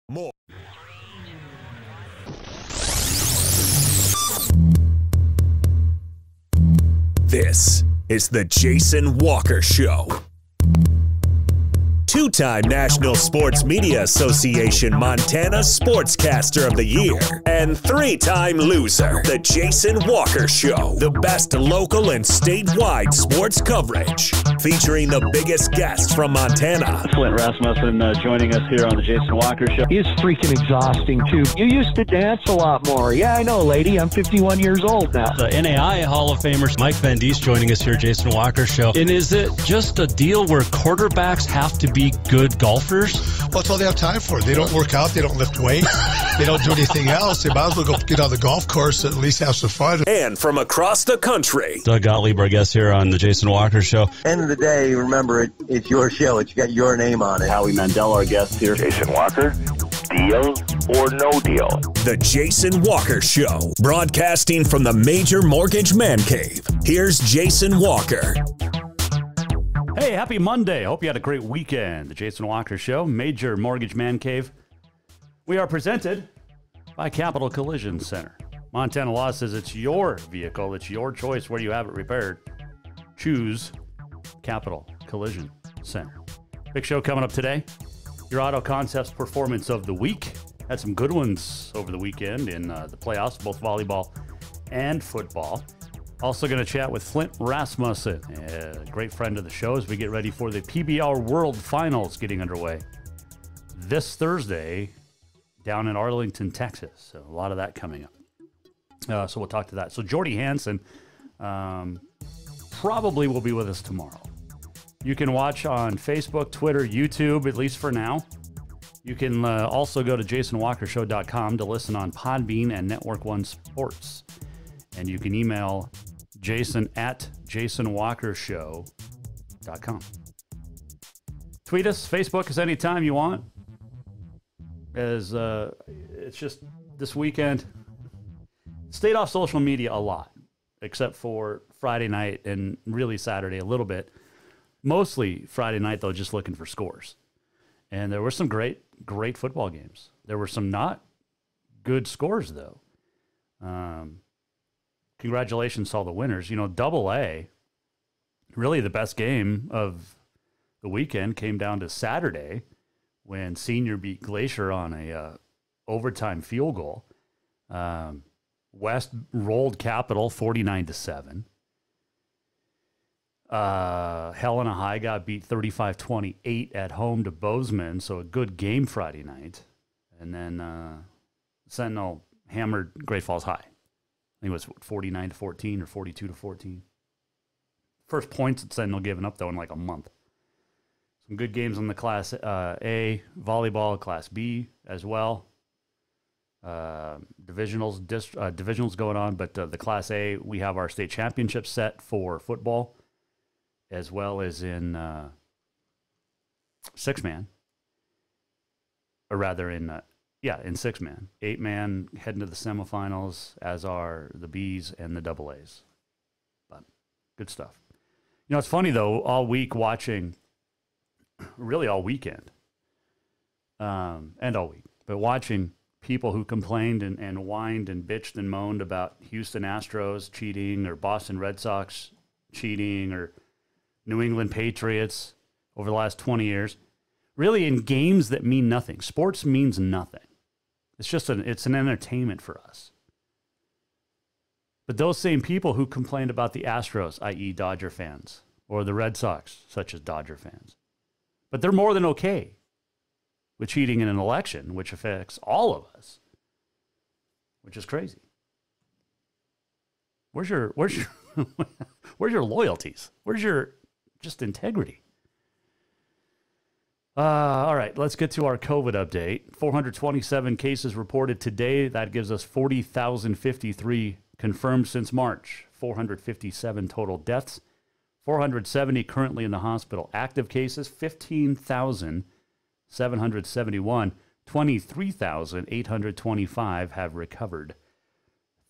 More. This is the Jason Walker Show. Two-time National Sports Media Association Montana Sportscaster of the Year and three-time loser, the Jason Walker Show. The best local and statewide sports coverage, featuring the biggest guests from Montana. Flint Rasmussen joining us here on the Jason Walker Show. He's freaking exhausting, too. You used to dance a lot more. Yeah, I know, lady. I'm 51 years old now. The NAI Hall of Famer Mike Van Diest joining us here, Jason Walker Show. And is it just a deal where quarterbacks have to be good golfers? Well, that's all they have time for. They don't work out. They don't lift weights. They don't do anything else. They might as well go get on the golf course and at least have some fun. And from across the country, Doug Gottlieb, our guest here on the Jason Walker Show. End of the day, remember, it's your show. It's got your name on it. Howie Mandel, our guest here. Jason Walker, deal or no deal? The Jason Walker Show, broadcasting from the Major Mortgage Man Cave. Here's Jason Walker. Hey, happy Monday. Hope you had a great weekend. The Jason Walker Show, Major Mortgage Man Cave. We are presented by Capital Collision Center. Montana law says it's your vehicle. It's your choice where you have it repaired. Choose Capital Collision Center. Big show coming up today. Your Auto Concepts Performance of the Week. Had some good ones over the weekend in the playoffs, both volleyball and football. Also going to chat with Flint Rasmussen, a great friend of the show, as we get ready for the PBR World Finals getting underway this Thursday down in Arlington, Texas. So a lot of that coming up. So we'll talk to that. So Jordy Hansen probably will be with us tomorrow. You can watch on Facebook, Twitter, YouTube, at least for now. You can also go to jasonwalkershow.com to listen on Podbean and Network One Sports. And you can email Jason at jasonwalkershow.com. Tweet us, Facebook us anytime you want. As it's just this weekend, stayed off social media a lot, except for Friday night and really Saturday a little bit. Mostly Friday night, though, just looking for scores. And there were some great football games. There were some not good scores, though. Congratulations to all the winners. You know, Double A, really the best game of the weekend came down to Saturday when Senior beat Glacier on a overtime field goal. West rolled Capital 49-7. Helena High got beat 35-28 at home to Bozeman, so a good game Friday night. And then Sentinel hammered Great Falls High. I think it was 49-14 or 42-14. First points that Sentinel given up, though, in like a month. Some good games on the Class A, volleyball, Class B as well. Divisionals going on, but the Class A, we have our state championship set for football, as well as in six-man, or rather in six-man. 8-man heading to the semifinals, as are the Bs and the Double As. But good stuff. You know, it's funny, though, all week watching, really all weekend, and all week, but watching people who complained and whined and bitched and moaned about Houston Astros cheating or Boston Red Sox cheating or New England Patriots over the last 20 years, really in games that mean nothing. Sports means nothing. It's just it's an entertainment for us. But those same people who complained about the Astros, i.e. Dodger fans, or the Red Sox, such as Dodger fans, but they're more than okay with cheating in an election, which affects all of us, which is crazy. Where's your where's your loyalties? Where's your just integrity? All right, let's get to our COVID update. 427 cases reported today. That gives us 40,053 confirmed since March. 457 total deaths. 470 currently in the hospital. Active cases, 15,771. 23,825 have recovered.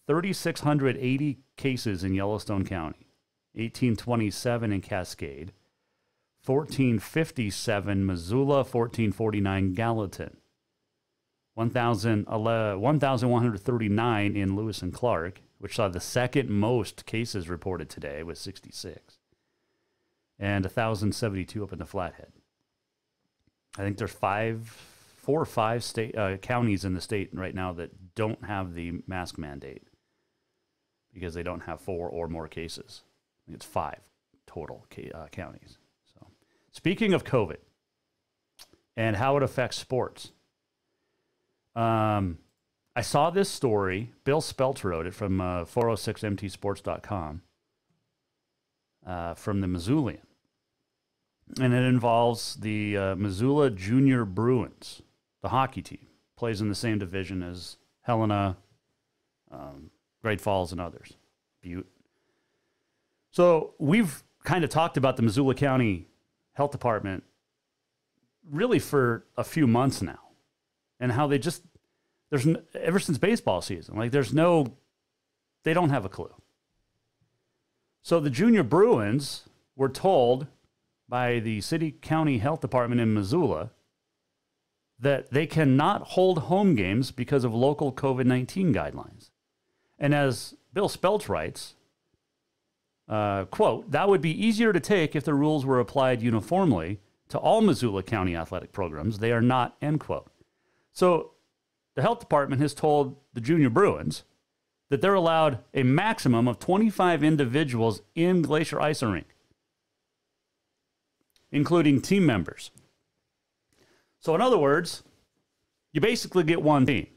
3,680 cases in Yellowstone County. 1,827 in Cascade. 1457 Missoula, 1449 Gallatin. 1,139 in Lewis and Clark, which saw the second most cases reported today with 66, and 1,072 up in the Flathead. I think there's 4 or 5 state counties in the state right now that don't have the mask mandate because they don't have 4 or more cases. I think it's 5 total counties. So, speaking of COVID and how it affects sports, I saw this story. Bill Spelt wrote it from 406mtsports.com from the Missoulian. And it involves the Missoula Junior Bruins, the hockey team. Plays in the same division as Helena, Great Falls, and others. Butte. So we've kind of talked about the Missoula County Health Department really for a few months now. And how they just, ever since baseball season, like they don't have a clue. So the Junior Bruins were told by the City County Health Department in Missoula that they cannot hold home games because of local COVID-19 guidelines. And as Bill Spelt writes, quote, that would be easier to take if the rules were applied uniformly to all Missoula County athletic programs. They are not, end quote. So the health department has told the Junior Bruins that they're allowed a maximum of 25 individuals in Glacier Ice Rink, including team members. So in other words, you basically get one team.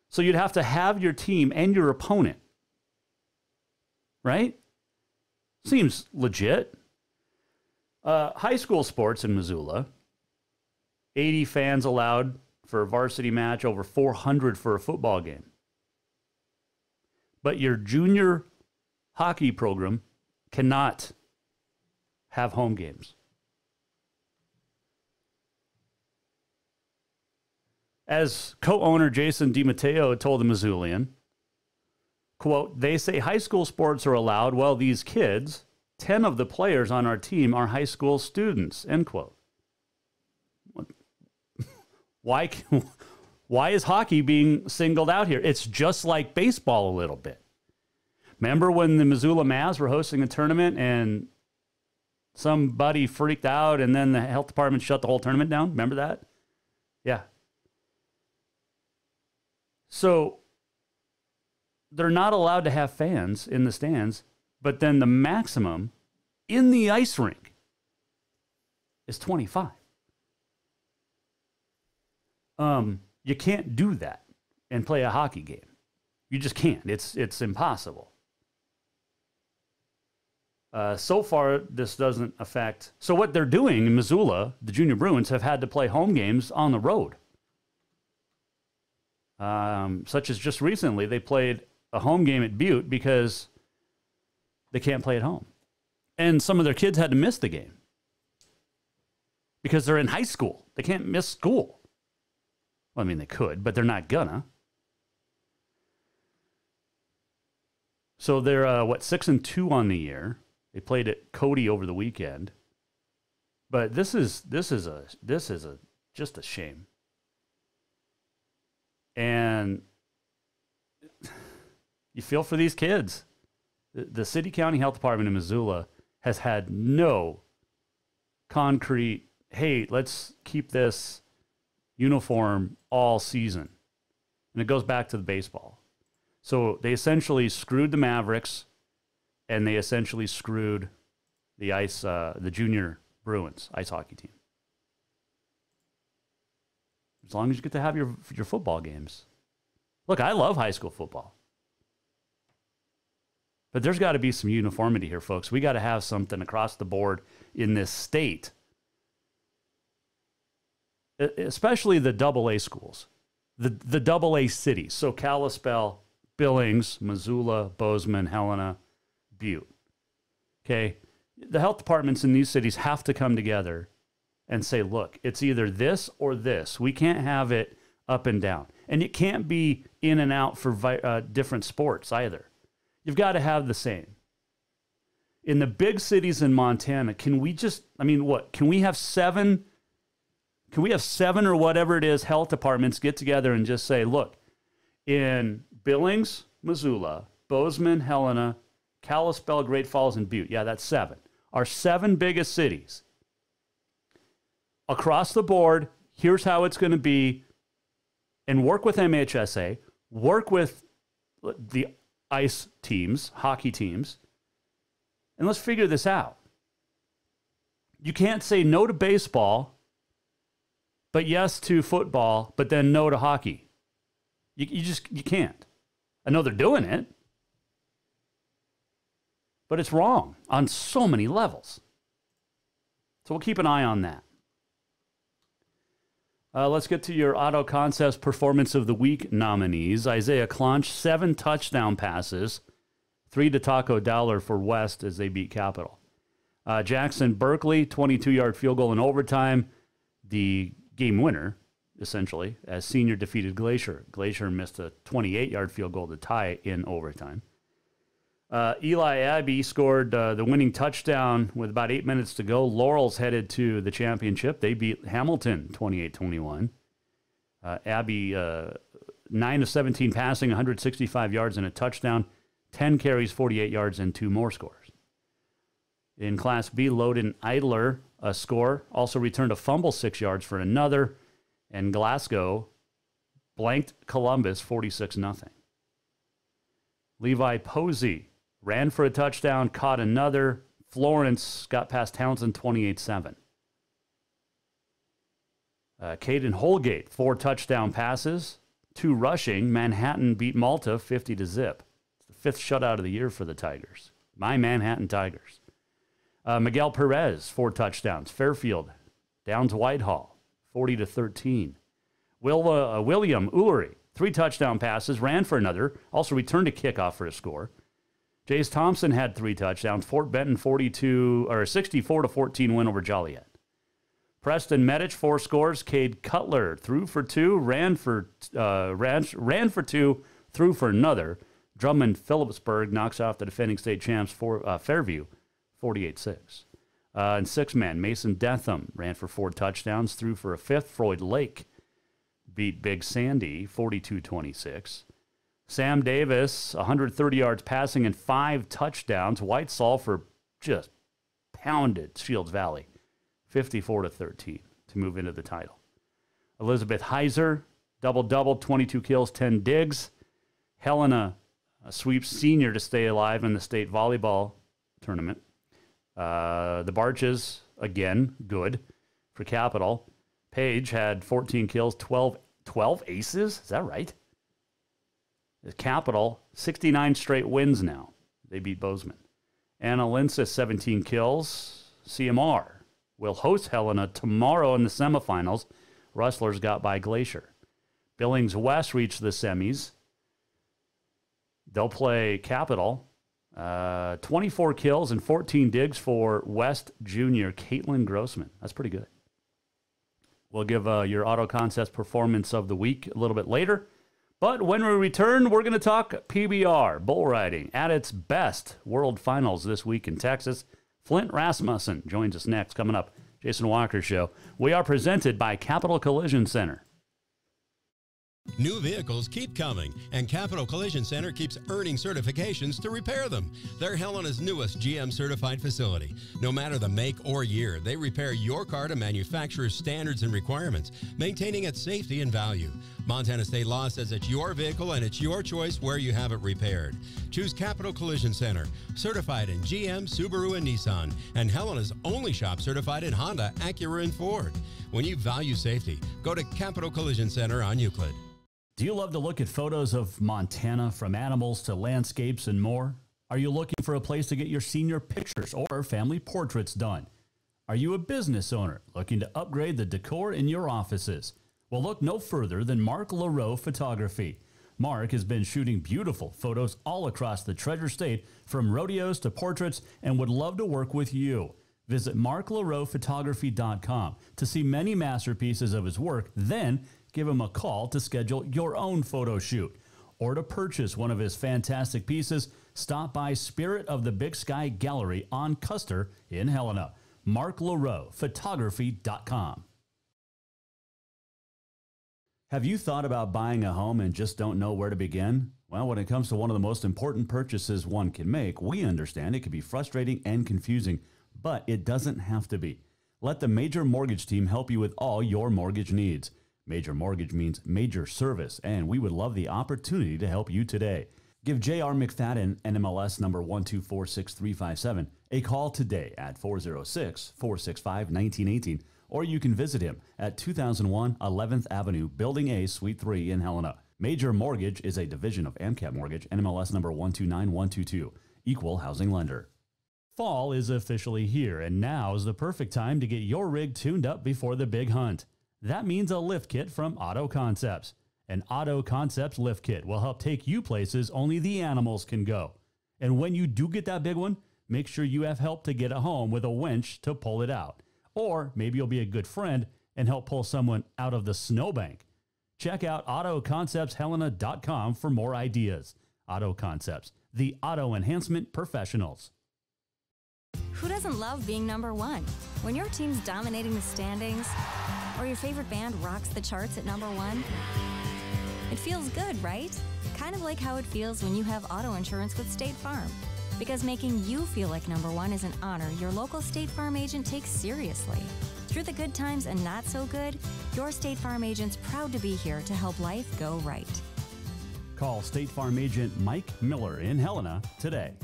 So you'd have to have your team and your opponent, right? Seems legit. High school sports in Missoula, 80 fans allowed for a varsity match, over 400 for a football game. But your junior hockey program cannot have home games. As co-owner Jason DiMatteo told the Missoulian, quote, they say high school sports are allowed. Well, these kids, 10 of the players on our team are high school students, end quote. Why is hockey being singled out here? It's just like baseball a little bit. Remember when the Missoula Mavs were hosting a tournament and somebody freaked out and then the health department shut the whole tournament down? Remember that? Yeah. So they're not allowed to have fans in the stands, but then the maximum in the ice rink is 25. You can't do that and play a hockey game. You just can't. It's impossible. So far, this doesn't affect. So what they're doing in Missoula, the Junior Bruins have had to play home games on the road. Such as just recently, they played a home game at Butte because they can't play at home. And some of their kids had to miss the game because they're in high school. They can't miss school. Well, I mean, they could, but they're not gonna. So they're, 6-2 on the year. They played at Cody over the weekend. But this is just a shame. And you feel for these kids. The City County Health Department in Missoula has had no concrete, hey, let's keep this uniform all season. And it goes back to the baseball. So they essentially screwed the Mavericks, and they essentially screwed the Junior Bruins ice hockey team. As long as you get to have your football games. Look, I love high school football. But there's got to be some uniformity here, folks. We got to have something across the board in this state. Especially the AA schools. The AA cities. So Kalispell, Billings, Missoula, Bozeman, Helena, Butte. Okay? The health departments in these cities have to come together and say, look, it's either this or this. We can't have it up and down. And it can't be in and out for different sports either. You've got to have the same. In the big cities in Montana, can we have 7 Can we have 7 or whatever it is health departments get together and just say, look, in Billings, Missoula, Bozeman, Helena, Kalispell, Great Falls, and Butte, yeah, that's 7. Our 7 biggest cities. Across the board, here's how it's going to be, and work with MHSA, work with the ice teams, hockey teams, and let's figure this out. You can't say no to baseball, but yes to football, but then no to hockey. You can't. I know they're doing it, but it's wrong on so many levels. So we'll keep an eye on that. Let's get to your Auto Concepts Performance of the Week nominees. Isaiah Clonch, 7 touchdown passes, 3 to Taco Dowler for West as they beat Capital. Jackson Berkeley, 22-yard field goal in overtime, the game winner, essentially, as Senior defeated Glacier. Glacier missed a 28-yard field goal to tie in overtime. Eli Abbey scored the winning touchdown with about 8 minutes to go. Laurel's headed to the championship. They beat Hamilton 28-21. Abbey, 9 of 17 passing, 165 yards and a touchdown, 10 carries, 48 yards, and 2 more scores. In Class B, Loden Idler, a score, also returned a fumble 6 yards for another, and Glasgow blanked Columbus 46-0. Levi Posey ran for a touchdown, caught another. Florence got past Townsend 28-7. Caden Holgate, 4 touchdown passes, 2 rushing. Manhattan beat Malta 50-0. It's the 5th shutout of the year for the Tigers. My Manhattan Tigers. Miguel Perez, 4 touchdowns. Fairfield down to Whitehall 40-13. William Ullery, 3 touchdown passes, ran for another, also returned a kickoff for a score. Jace Thompson had 3 touchdowns. Fort Benton 64-14 win over Joliet. Preston Medich, 4 scores. Cade Cutler threw for 2, ran for 2, threw for another. Drummond Phillipsburg knocks off the defending state champs Fairview 48-6. And 6-man Mason Detham ran for 4 touchdowns, threw for a 5th. Floyd Lake beat Big Sandy 42-26. Sam Davis, 130 yards passing and 5 touchdowns. White Sulphur just pounded Shields Valley 54-13 to move into the title. Elizabeth Heiser, double-double, 22 kills, 10 digs. Helena sweeps Senior to stay alive in the state volleyball tournament. The Barches, again, good for Capital. Page had 14 kills, 12 aces. Is that right? The Capital, 69 straight wins now. They beat Bozeman. Anna Linsys, 17 kills. CMR will host Helena tomorrow in the semifinals. Rustlers got by Glacier. Billings West reached the semis. They'll play Capital. 24 kills and 14 digs for West Junior Caitlin Grossman. That's pretty good. We'll give your Auto Concepts Performance of the Week a little bit later. But when we return, we're going to talk PBR, bull riding, at its best. World Finals this week in Texas. Flint Rasmussen joins us next. Coming up, Jason Walker Show. We are presented by Capital Collision Center. New vehicles keep coming, and Capital Collision Center keeps earning certifications to repair them. They're Helena's newest GM-certified facility. No matter the make or year, they repair your car to manufacturer's standards and requirements, maintaining its safety and value. Montana state law says it's your vehicle and it's your choice where you have it repaired. Choose Capital Collision Center, certified in GM, Subaru, and Nissan, and Helena's only shop certified in Honda, Acura, and Ford. When you value safety, go to Capital Collision Center on Euclid. Do you love to look at photos of Montana, from animals to landscapes and more? Are you looking for a place to get your senior pictures or family portraits done? Are you a business owner looking to upgrade the decor in your offices? Well, look no further than Mark LaRoe Photography. Mark has been shooting beautiful photos all across the Treasure State, from rodeos to portraits, and would love to work with you. Visit marklaroephotography.com to see many masterpieces of his work, then give him a call to schedule your own photo shoot. Or to purchase one of his fantastic pieces, stop by Spirit of the Big Sky Gallery on Custer in Helena. marklaroephotography.com. Have you thought about buying a home and just don't know where to begin? Well, when it comes to one of the most important purchases one can make, we understand it can be frustrating and confusing, but it doesn't have to be. Let the Major Mortgage team help you with all your mortgage needs. Major Mortgage means major service, and we would love the opportunity to help you today. Give J.R. McFadden, NMLS number 1246357, a call today at 406-465-1918, or you can visit him at 2001 11th Avenue, Building A, Suite 3 in Helena. Major Mortgage is a division of AMCAP Mortgage, NMLS number 129122, equal housing lender. Fall is officially here, and now is the perfect time to get your rig tuned up before the big hunt. That means a lift kit from Auto Concepts. An Auto Concepts lift kit will help take you places only the animals can go. And when you do get that big one, make sure you have help to get it home with a winch to pull it out. Or maybe you'll be a good friend and help pull someone out of the snowbank. Check out AutoConceptsHelena.com for more ideas. Auto Concepts, the auto enhancement professionals. Who doesn't love being number one? When your team's dominating the standings, or your favorite band rocks the charts at number one, it feels good, right? Kind of like how it feels when you have auto insurance with State Farm. Because making you feel like number one is an honor your local State Farm agent takes seriously. Through the good times and not so good, your State Farm agent's proud to be here to help life go right. Call State Farm agent Mike Miller in Helena today.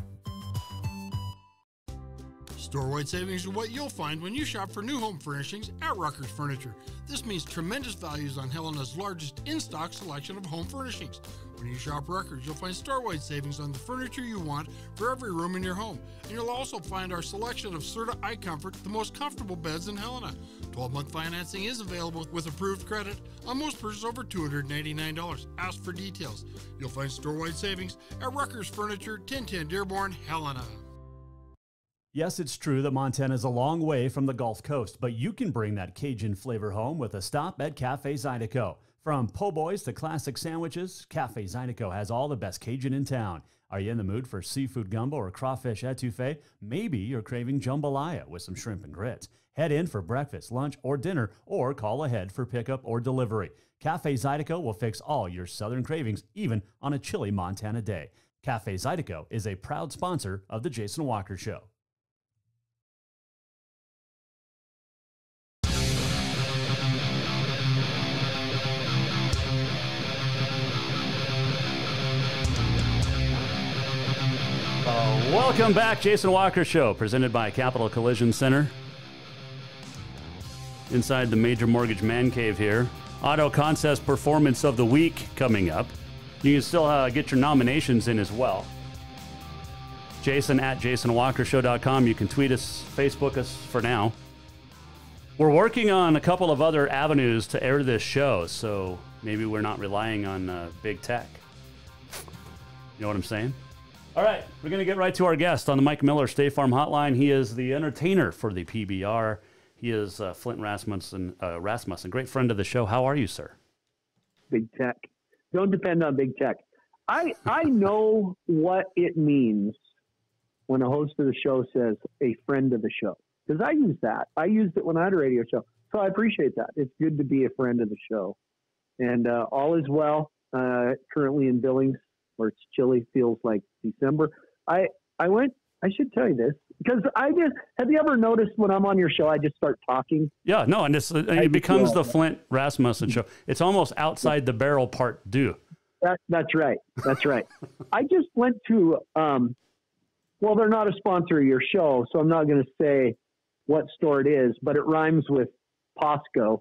Store-wide savings are what you'll find when you shop for new home furnishings at Rucker's Furniture. This means tremendous values on Helena's largest in-stock selection of home furnishings. When you shop Rucker's, you'll find store-wide savings on the furniture you want for every room in your home. And you'll also find our selection of Serta iComfort, the most comfortable beds in Helena. 12-month financing is available with approved credit on most purchases over $299. Ask for details. You'll find store-wide savings at Rucker's Furniture, 1010 Dearborn, Helena. Yes, it's true that Montana is a long way from the Gulf Coast, but you can bring that Cajun flavor home with a stop at Cafe Zydeco. From po' boys to classic sandwiches, Cafe Zydeco has all the best Cajun in town. Are you in the mood for seafood gumbo or crawfish etouffee? Maybe you're craving jambalaya with some shrimp and grits. Head in for breakfast, lunch, or dinner, or call ahead for pickup or delivery. Cafe Zydeco will fix all your southern cravings, even on a chilly Montana day. Cafe Zydeco is a proud sponsor of The Jason Walker Show. Welcome back, Jason Walker Show, presented by Capital Collision Center. Inside the Major Mortgage Man Cave here. Auto Concepts Performance of the Week coming up. You can still get your nominations in as well. Jason at JasonWalkerShow.com. You can tweet us, Facebook us for now. We're working on a couple of other avenues to air this show, so maybe we're not relying on big tech. You know what I'm saying? All right, we're going to get right to our guest on the Mike Miller State Farm Hotline. He is the entertainer for the PBR. He is Flint Rasmussen, great friend of the show. How are you, sir? Big tech. Don't depend on big tech. I know what it means when a host of the show says a friend of the show, because I use that. I used it when I had a radio show, so I appreciate that. It's good to be a friend of the show. And all is well, currently in Billings, where it's chilly, feels like December. I should tell you this, because have you ever noticed when I'm on your show, I just start talking? Yeah, no, and it becomes the Flint Rasmussen Show. It's almost outside the barrel part due. That's right. That's right. I just went to, well, they're not a sponsor of your show, so I'm not going to say what store it is, but it rhymes with Posco.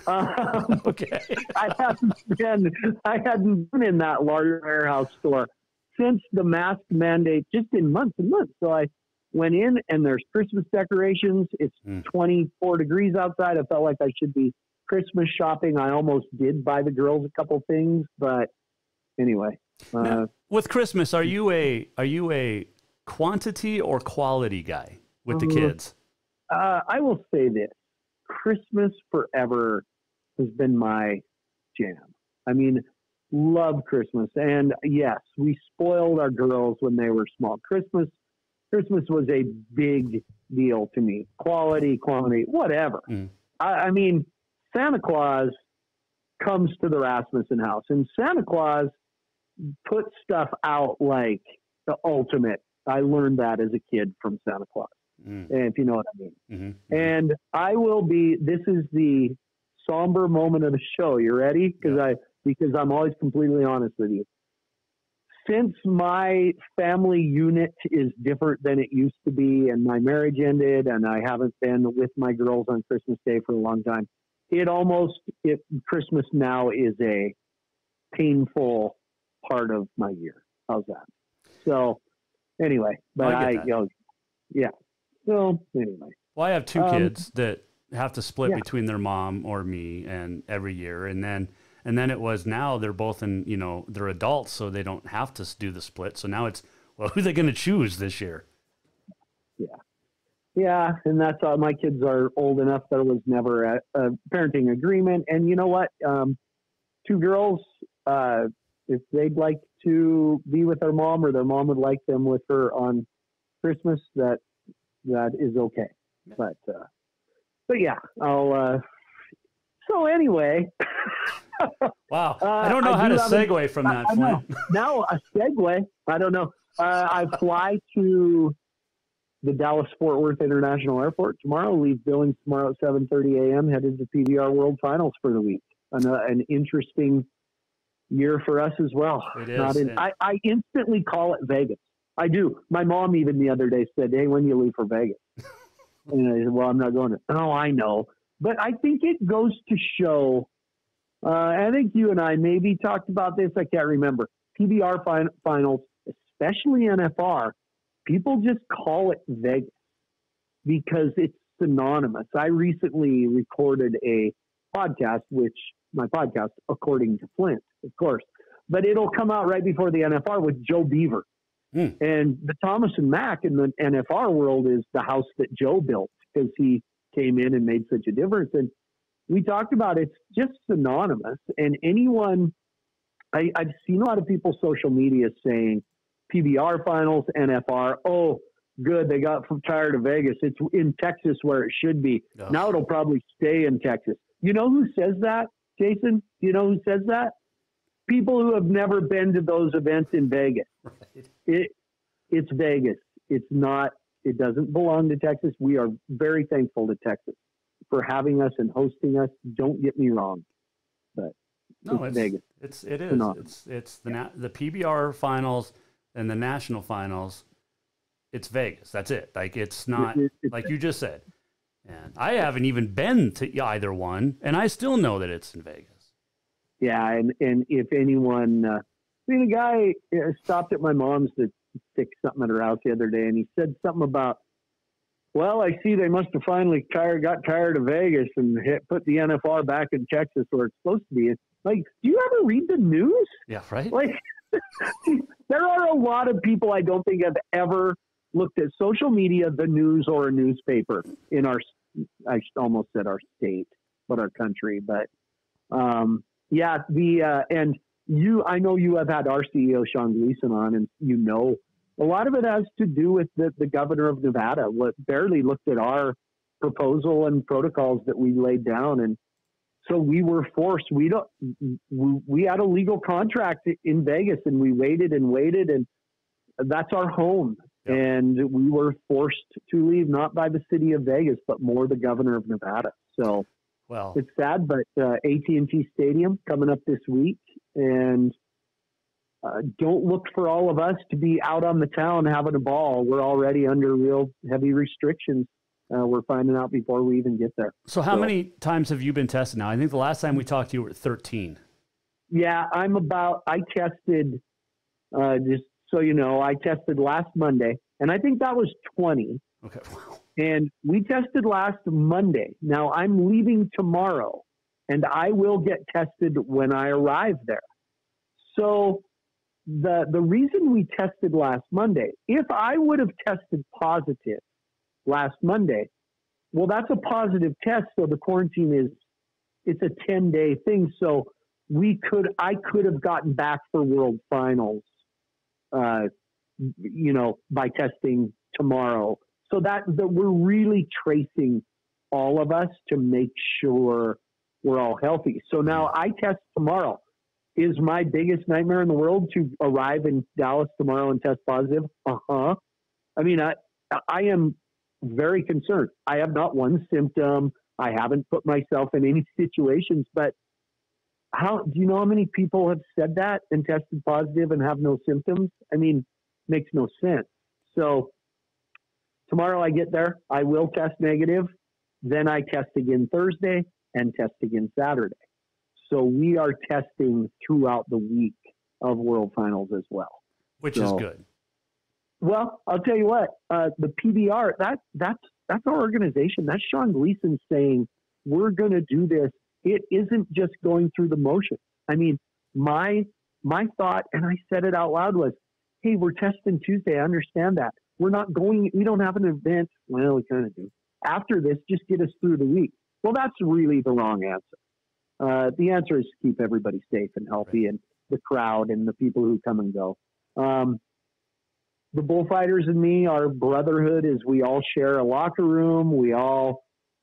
Okay. I hadn't been in that large warehouse store since the mask mandate, just in months and months. So I went in, and there's Christmas decorations. It's 24 degrees outside. I felt like I should be Christmas shopping. I almost did buy the girls a couple things, but anyway. Now, with Christmas, are you a quantity or quality guy with the kids? I will say this. Christmas forever has been my jam. I mean, love Christmas. And yes, we spoiled our girls when they were small. Christmas was a big deal to me. Quality, quantity, whatever. I mean, Santa Claus comes to the Rasmussen house. And Santa Claus puts stuff out like the ultimate. I learned that as a kid from Santa Claus, if you know what I mean. Mm-hmm. And this is the somber moment of the show. You ready? Because I'm always completely honest with you. Since my family unit is different than it used to be, and my marriage ended, and I haven't been with my girls on Christmas Day for a long time, Christmas now is a painful part of my year. How's that? So anyway, but yeah. So anyway. Well, I have two kids that have to split between their mom or me and every year. And then it was, now they're both they're adults, so they don't have to do the split. So now it's, well, who are they going to choose this year? Yeah. Yeah. And that's all. My kids are old enough. There was never a parenting agreement. And you know what? Two girls, if they'd like to be with their mom, or their mom would like them with her on Christmas, that is okay. But yeah, so anyway. Wow. I don't know how to segue from that, Flint. Now a segue. I don't know. I fly to the Dallas-Fort Worth International Airport tomorrow, leave Billings tomorrow at 7:30 a.m., headed to PBR World Finals for the week. An interesting year for us as well. It is. I instantly call it Vegas. I do. My mom even the other day said, "Hey, when do you leave for Vegas?" And I said, "Well, I'm not going to." Oh, I know. But I think it goes to show, I think you and I maybe talked about this, I can't remember. PBR finals, especially NFR, people just call it Vegas because it's synonymous. I recently recorded a podcast, my podcast, according to Flint, of course, but it'll come out right before the NFR with Joe Beaver. And the Thomas and Mack in the NFR world is the house that Joe built, because he came in and made such a difference. And we talked about it's just synonymous. And I've seen a lot of people social media saying PBR finals, NFR, oh, good, they got tired of Vegas. It's in Texas where it should be. Oh. Now it'll probably stay in Texas. You know who says that, Jason? Do you know who says that? People who have never been to those events in Vegas. Right. It's Vegas. It's not. It doesn't belong to Texas. We are very thankful to Texas for having us and hosting us. Don't get me wrong, but it's Vegas. It is. It's the PBR finals and the national finals. It's Vegas. That's it. Like, it's not like you just said. And I haven't even been to either one, and I still know that it's in Vegas. Yeah, and if anyone, a guy stopped at my mom's to fix something at her house the other day, and he said something about, well, I see they must have finally got tired of Vegas and put the NFR back in Texas where it's supposed to be. It's like, do you ever read the news? Yeah, right. Like, there are a lot of people I don't think have ever looked at social media, the news, or a newspaper in our, I almost said our state, but our country. But yeah, and I know you have had our CEO, Sean Gleason, on, and a lot of it has to do with the governor of Nevada. Barely looked at our proposal and protocols that we laid down. And so we were forced, we had a legal contract in Vegas, and we waited, and that's our home. Yep. And we were forced to leave, not by the city of Vegas, but more the governor of Nevada. So it's sad, but AT&T Stadium coming up this week, and don't look for all of us to be out on the town having a ball. We're already under real heavy restrictions. We're finding out before we even get there. So how many times have you been tested now? I think the last time we talked to you were at 13. Yeah, I tested, just so you know, I tested last Monday, and I think that was 20. Okay. Wow. And we tested last Monday. Now I'm leaving tomorrow, and I will get tested when I arrive there. So the reason we tested last Monday, if I would have tested positive last Monday, well, that's a positive test. So the quarantine it's a 10-day thing. So I could have gotten back for World Finals, by testing tomorrow. So that we're really tracing all of us to make sure we're all healthy. So now I test tomorrow. Is my biggest nightmare in the world to arrive in Dallas tomorrow and test positive? I mean, I am very concerned. I have not one symptom. I haven't put myself in any situations, but do you know how many people have said that and tested positive and have no symptoms? I mean, makes no sense. So tomorrow I get there, I will test negative. Then I test again Thursday and test again Saturday. So we are testing throughout the week of World Finals as well. Which is good. Well, I'll tell you what, the PBR, that's our organization. That's Sean Gleason saying, we're going to do this. It isn't just going through the motions. I mean, my thought, and I said it out loud, was, hey, we're testing Tuesday. I understand that. We don't have an event. Well, we kind of do. After this, just get us through the week. Well, that's really the wrong answer. The answer is to keep everybody safe and healthy, and the crowd and the people who come and go. The bullfighters and me, our brotherhood is we all share a locker room.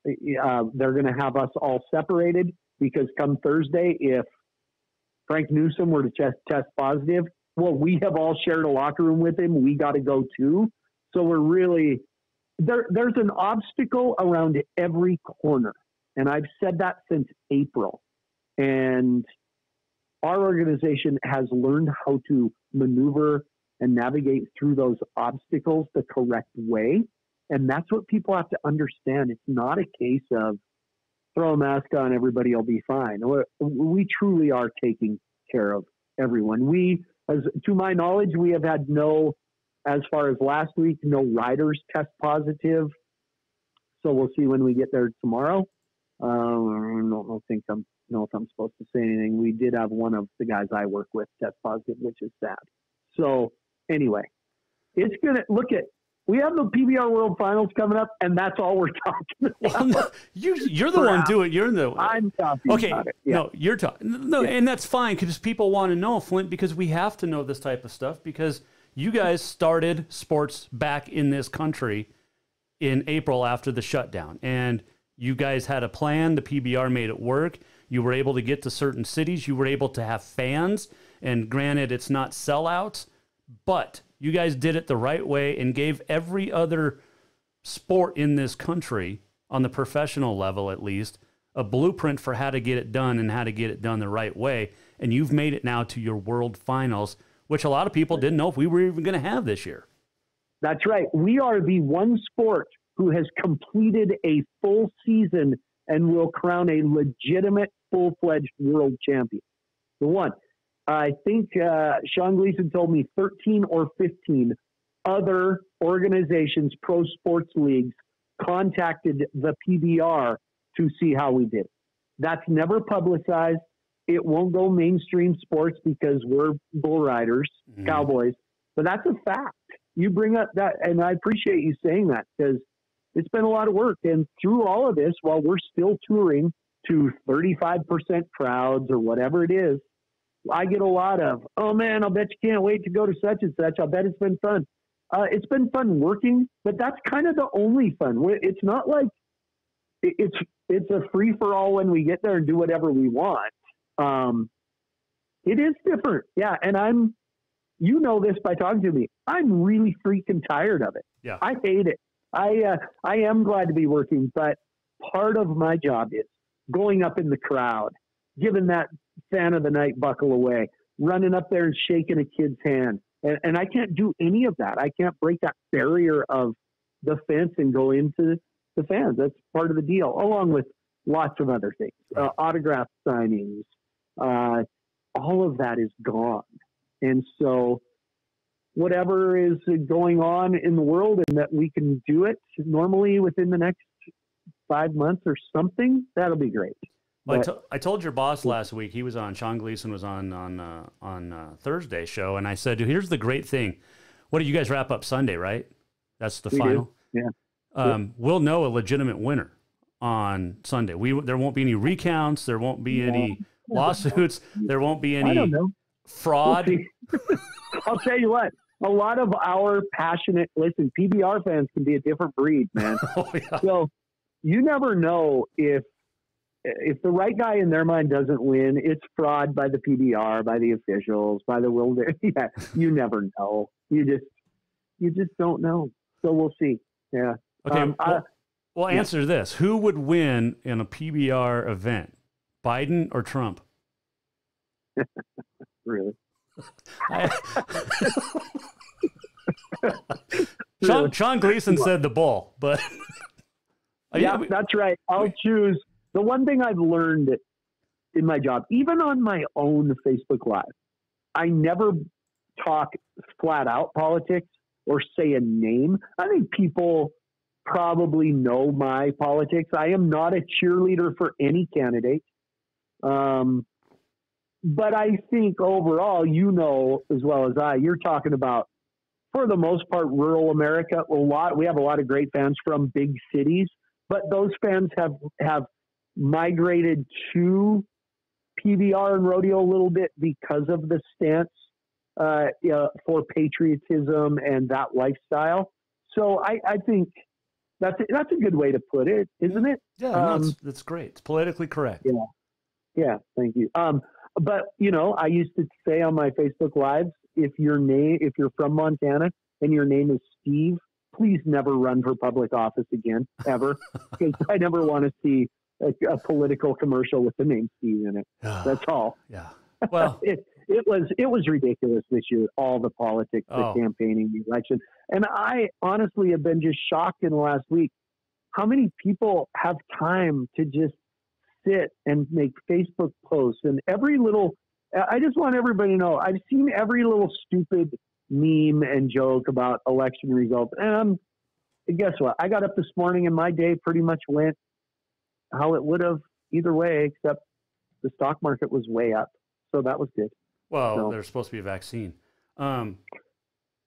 They're going to have us all separated because come Thursday, if Frank Newsom were to test positive, well, we have all shared a locker room with him. We got to go too. So we're really there's an obstacle around every corner. And I've said that since April. And our organization has learned how to maneuver and navigate through those obstacles the correct way. And that's what people have to understand. It's not a case of throw a mask on, everybody will be fine. We truly are taking care of everyone. To my knowledge, we have had as far as last week, no riders test positive. So we'll see when we get there tomorrow. I don't know if I'm supposed to say anything. We did have one of the guys I work with test positive, which is sad. So anyway, it's going to we have the PBR World Finals coming up, and that's all we're talking about. No, you're the one doing. I'm talking about it. Yeah. No, you're talking. No, and that's fine because people want to know, Flint, because we have to know this type of stuff because you guys started sports back in this country in April after the shutdown, and you guys had a plan. The PBR made it work. You were able to get to certain cities. You were able to have fans, and granted, it's not sellouts, but you guys did it the right way and gave every other sport in this country, on the professional level at least, a blueprint for how to get it done and how to get it done the right way. And you've made it now to your World Finals, which a lot of people didn't know if we were even going to have this year. That's right. We are the one sport who has completed a full season and will crown a legitimate full-fledged world champion. The one. I think Sean Gleason told me 13 or 15 other organizations, pro sports leagues, contacted the PBR to see how we did. That's never publicized. It won't go mainstream sports because we're bull riders, cowboys, but that's a fact. You bring up that, and I appreciate you saying that because it's been a lot of work. And through all of this, while we're still touring to 35% crowds or whatever it is, I get a lot of, oh man, I'll bet you can't wait to go to such and such. I'll bet it's been fun. It's been fun working, but that's kind of the only fun. It's not like it's a free for all when we get there and do whatever we want. It is different. Yeah. And you know this by talking to me, I'm really freaking tired of it. Yeah. I hate it. I am glad to be working, but part of my job is going up in the crowd, giving that fan of the night buckle away, running up there and shaking a kid's hand. And I can't do any of that. I can't break that barrier of the fence and go into the fans. That's part of the deal, along with lots of other things, autograph signings. All of that is gone. And so whatever is going on in the world and that we can do it normally within the next 5 months or something, that'll be great. Well, I told your boss last week, he was on, Sean Gleason was on Thursday's show, and I said, dude, here's the great thing. What do you guys wrap up Sunday, right? That's the final? Do. Yeah. We'll know a legitimate winner on Sunday. There won't be any recounts. There won't be any lawsuits. There won't be any fraud. We'll I'll tell you what, a lot of our PBR fans can be a different breed, man. Oh, yeah. So you never know if if the right guy in their mind doesn't win, it's fraud by the PBR, by the officials, by the will. Yeah, you never know. You just don't know. So we'll see. Yeah. Okay. Well, answer this: who would win in a PBR event, Biden or Trump? Really? Sean Gleason said the bull, but yeah, that's right. I'll choose. The one thing I've learned in my job, even on my own Facebook Live, I never talk flat out politics or say a name. I think people probably know my politics. I am not a cheerleader for any candidate. But I think overall, you know, as well as I, you're talking about, for the most part, rural America. We have a lot of great fans from big cities, but those fans have migrated to PBR and rodeo a little bit because of the stance for patriotism and that lifestyle. So I think that's a good way to put it, isn't it? Yeah, that's great. It's politically correct. Yeah. Thank you. But you know, I used to say on my Facebook Lives, if you're from Montana and your name is Steve, please never run for public office again, ever, because I never want to see a political commercial with the name Steve in it. That's all. Yeah. Well, it was ridiculous this year. All the politics, the campaigning, the election, and I honestly have been just shocked in the last week how many people have time to just sit and make Facebook posts and every little. I just want everybody to know I've seen every little stupid meme and joke about election results, and guess what? I got up this morning and my day pretty much went how it would have either way, except the stock market was way up. So that was good. Well, there's supposed to be a vaccine. Yeah,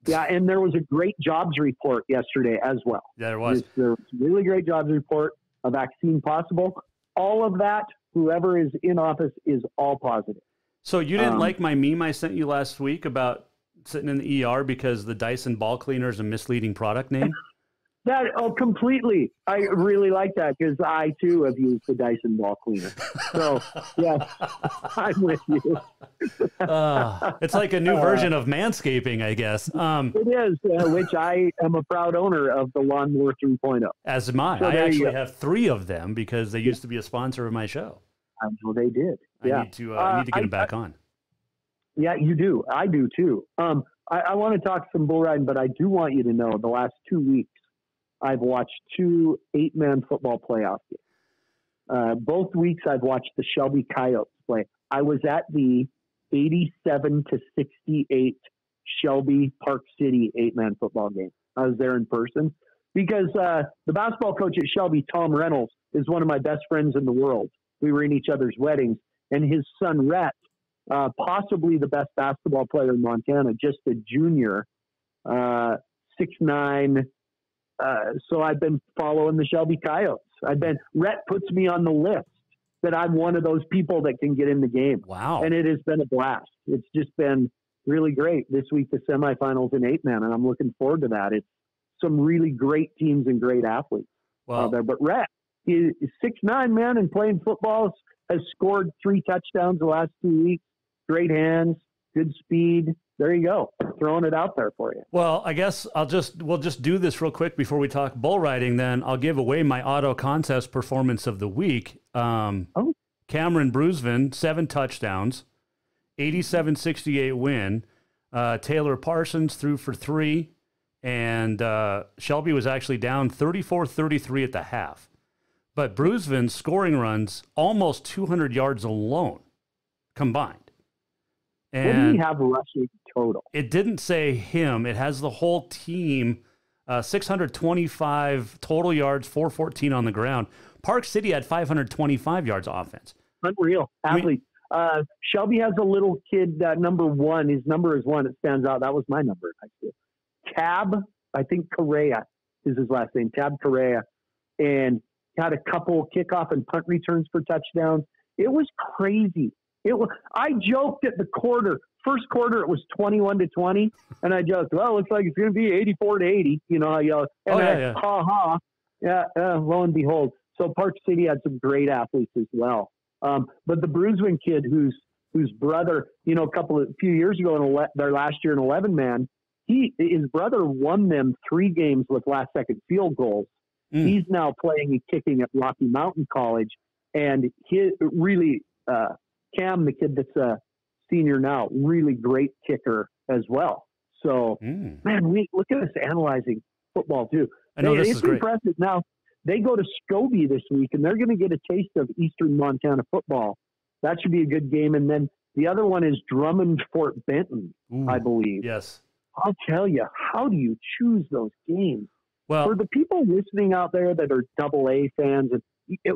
and there was a great jobs report yesterday as well. Yeah, there was. There was a really great jobs report, a vaccine possible. All of that, whoever is in office is all positive. So you didn't like my meme I sent you last week about sitting in the ER because the Dyson ball cleaner is a misleading product name? Completely. I really like that because I too have used the Dyson ball cleaner. So yeah, I'm with you. It's like a new version of manscaping, I guess. It is, which I am a proud owner of the Lawnmower 3.0. As am I. So I actually have 3 of them because they used to be a sponsor of my show. I know they did. I need to get them back on. Yeah, you do. I do too. I want to talk some bull riding, but I do want you to know the last 2 weeks I've watched 2 8-man football playoff games. Both weeks I've watched the Shelby Coyotes play. I was at the 87-68 Shelby Park City 8-man football game. I was there in person because the basketball coach at Shelby, Tom Reynolds, is one of my best friends in the world. We were in each other's weddings, and his son Rhett, possibly the best basketball player in Montana, just a junior, 6'9". So I've been following the Shelby Coyotes. Rhett puts me on the list that I'm one of those people that can get in the game. Wow. And it has been a blast. It's just been really great this week, the semifinals in 8-man, and I'm looking forward to that. It's some really great teams and great athletes out there. But Rhett, he's 6'9", man, and playing football, has scored 3 touchdowns the last 2 weeks. Great hands, good speed. There you go. Throwing it out there for you. Well, I guess we'll just do this real quick before we talk bull riding. Then I'll give away my auto contest performance of the week. Cameron Brusvin, 7 touchdowns, 87-68 win. Taylor Parsons threw for 3, and Shelby was actually down 34-33 at the half. But Brusvin's scoring runs almost 200 yards alone combined. And what do we have rushing total? It didn't say him. It has the whole team, 625 total yards, 414 on the ground. Park City had 525 yards offense. Unreal. Athlete. Shelby has a little kid, number 1. His number is 1. It stands out. That was my number in high school. Tab, I think Correa is his last name, Tab Correa. And had a couple kickoff and punt returns for touchdowns. It was crazy. I joked at the first quarter, it was 21-20, and I joked, well, it looks like it's going to be 84-80. You know, I yelled, and lo and behold, So Park City had some great athletes as well. But the Brunswick kid, whose brother, a few years ago in their last year in 11-man, his brother won them 3 games with last-second field goals. He's now playing and kicking at Rocky Mountain College, and Cam, the kid that's a senior now, really great kicker as well. So, man, we look at us analyzing football too. I know this it's is great. Impressive. Now they go to Scobie this week, and they're going to get a taste of Eastern Montana football. That should be a good game. And then the other one is Drummond Fort Benton, I believe. Yes. I'll tell you, how do you choose those games? Well, for the people listening out there that are AA fans, and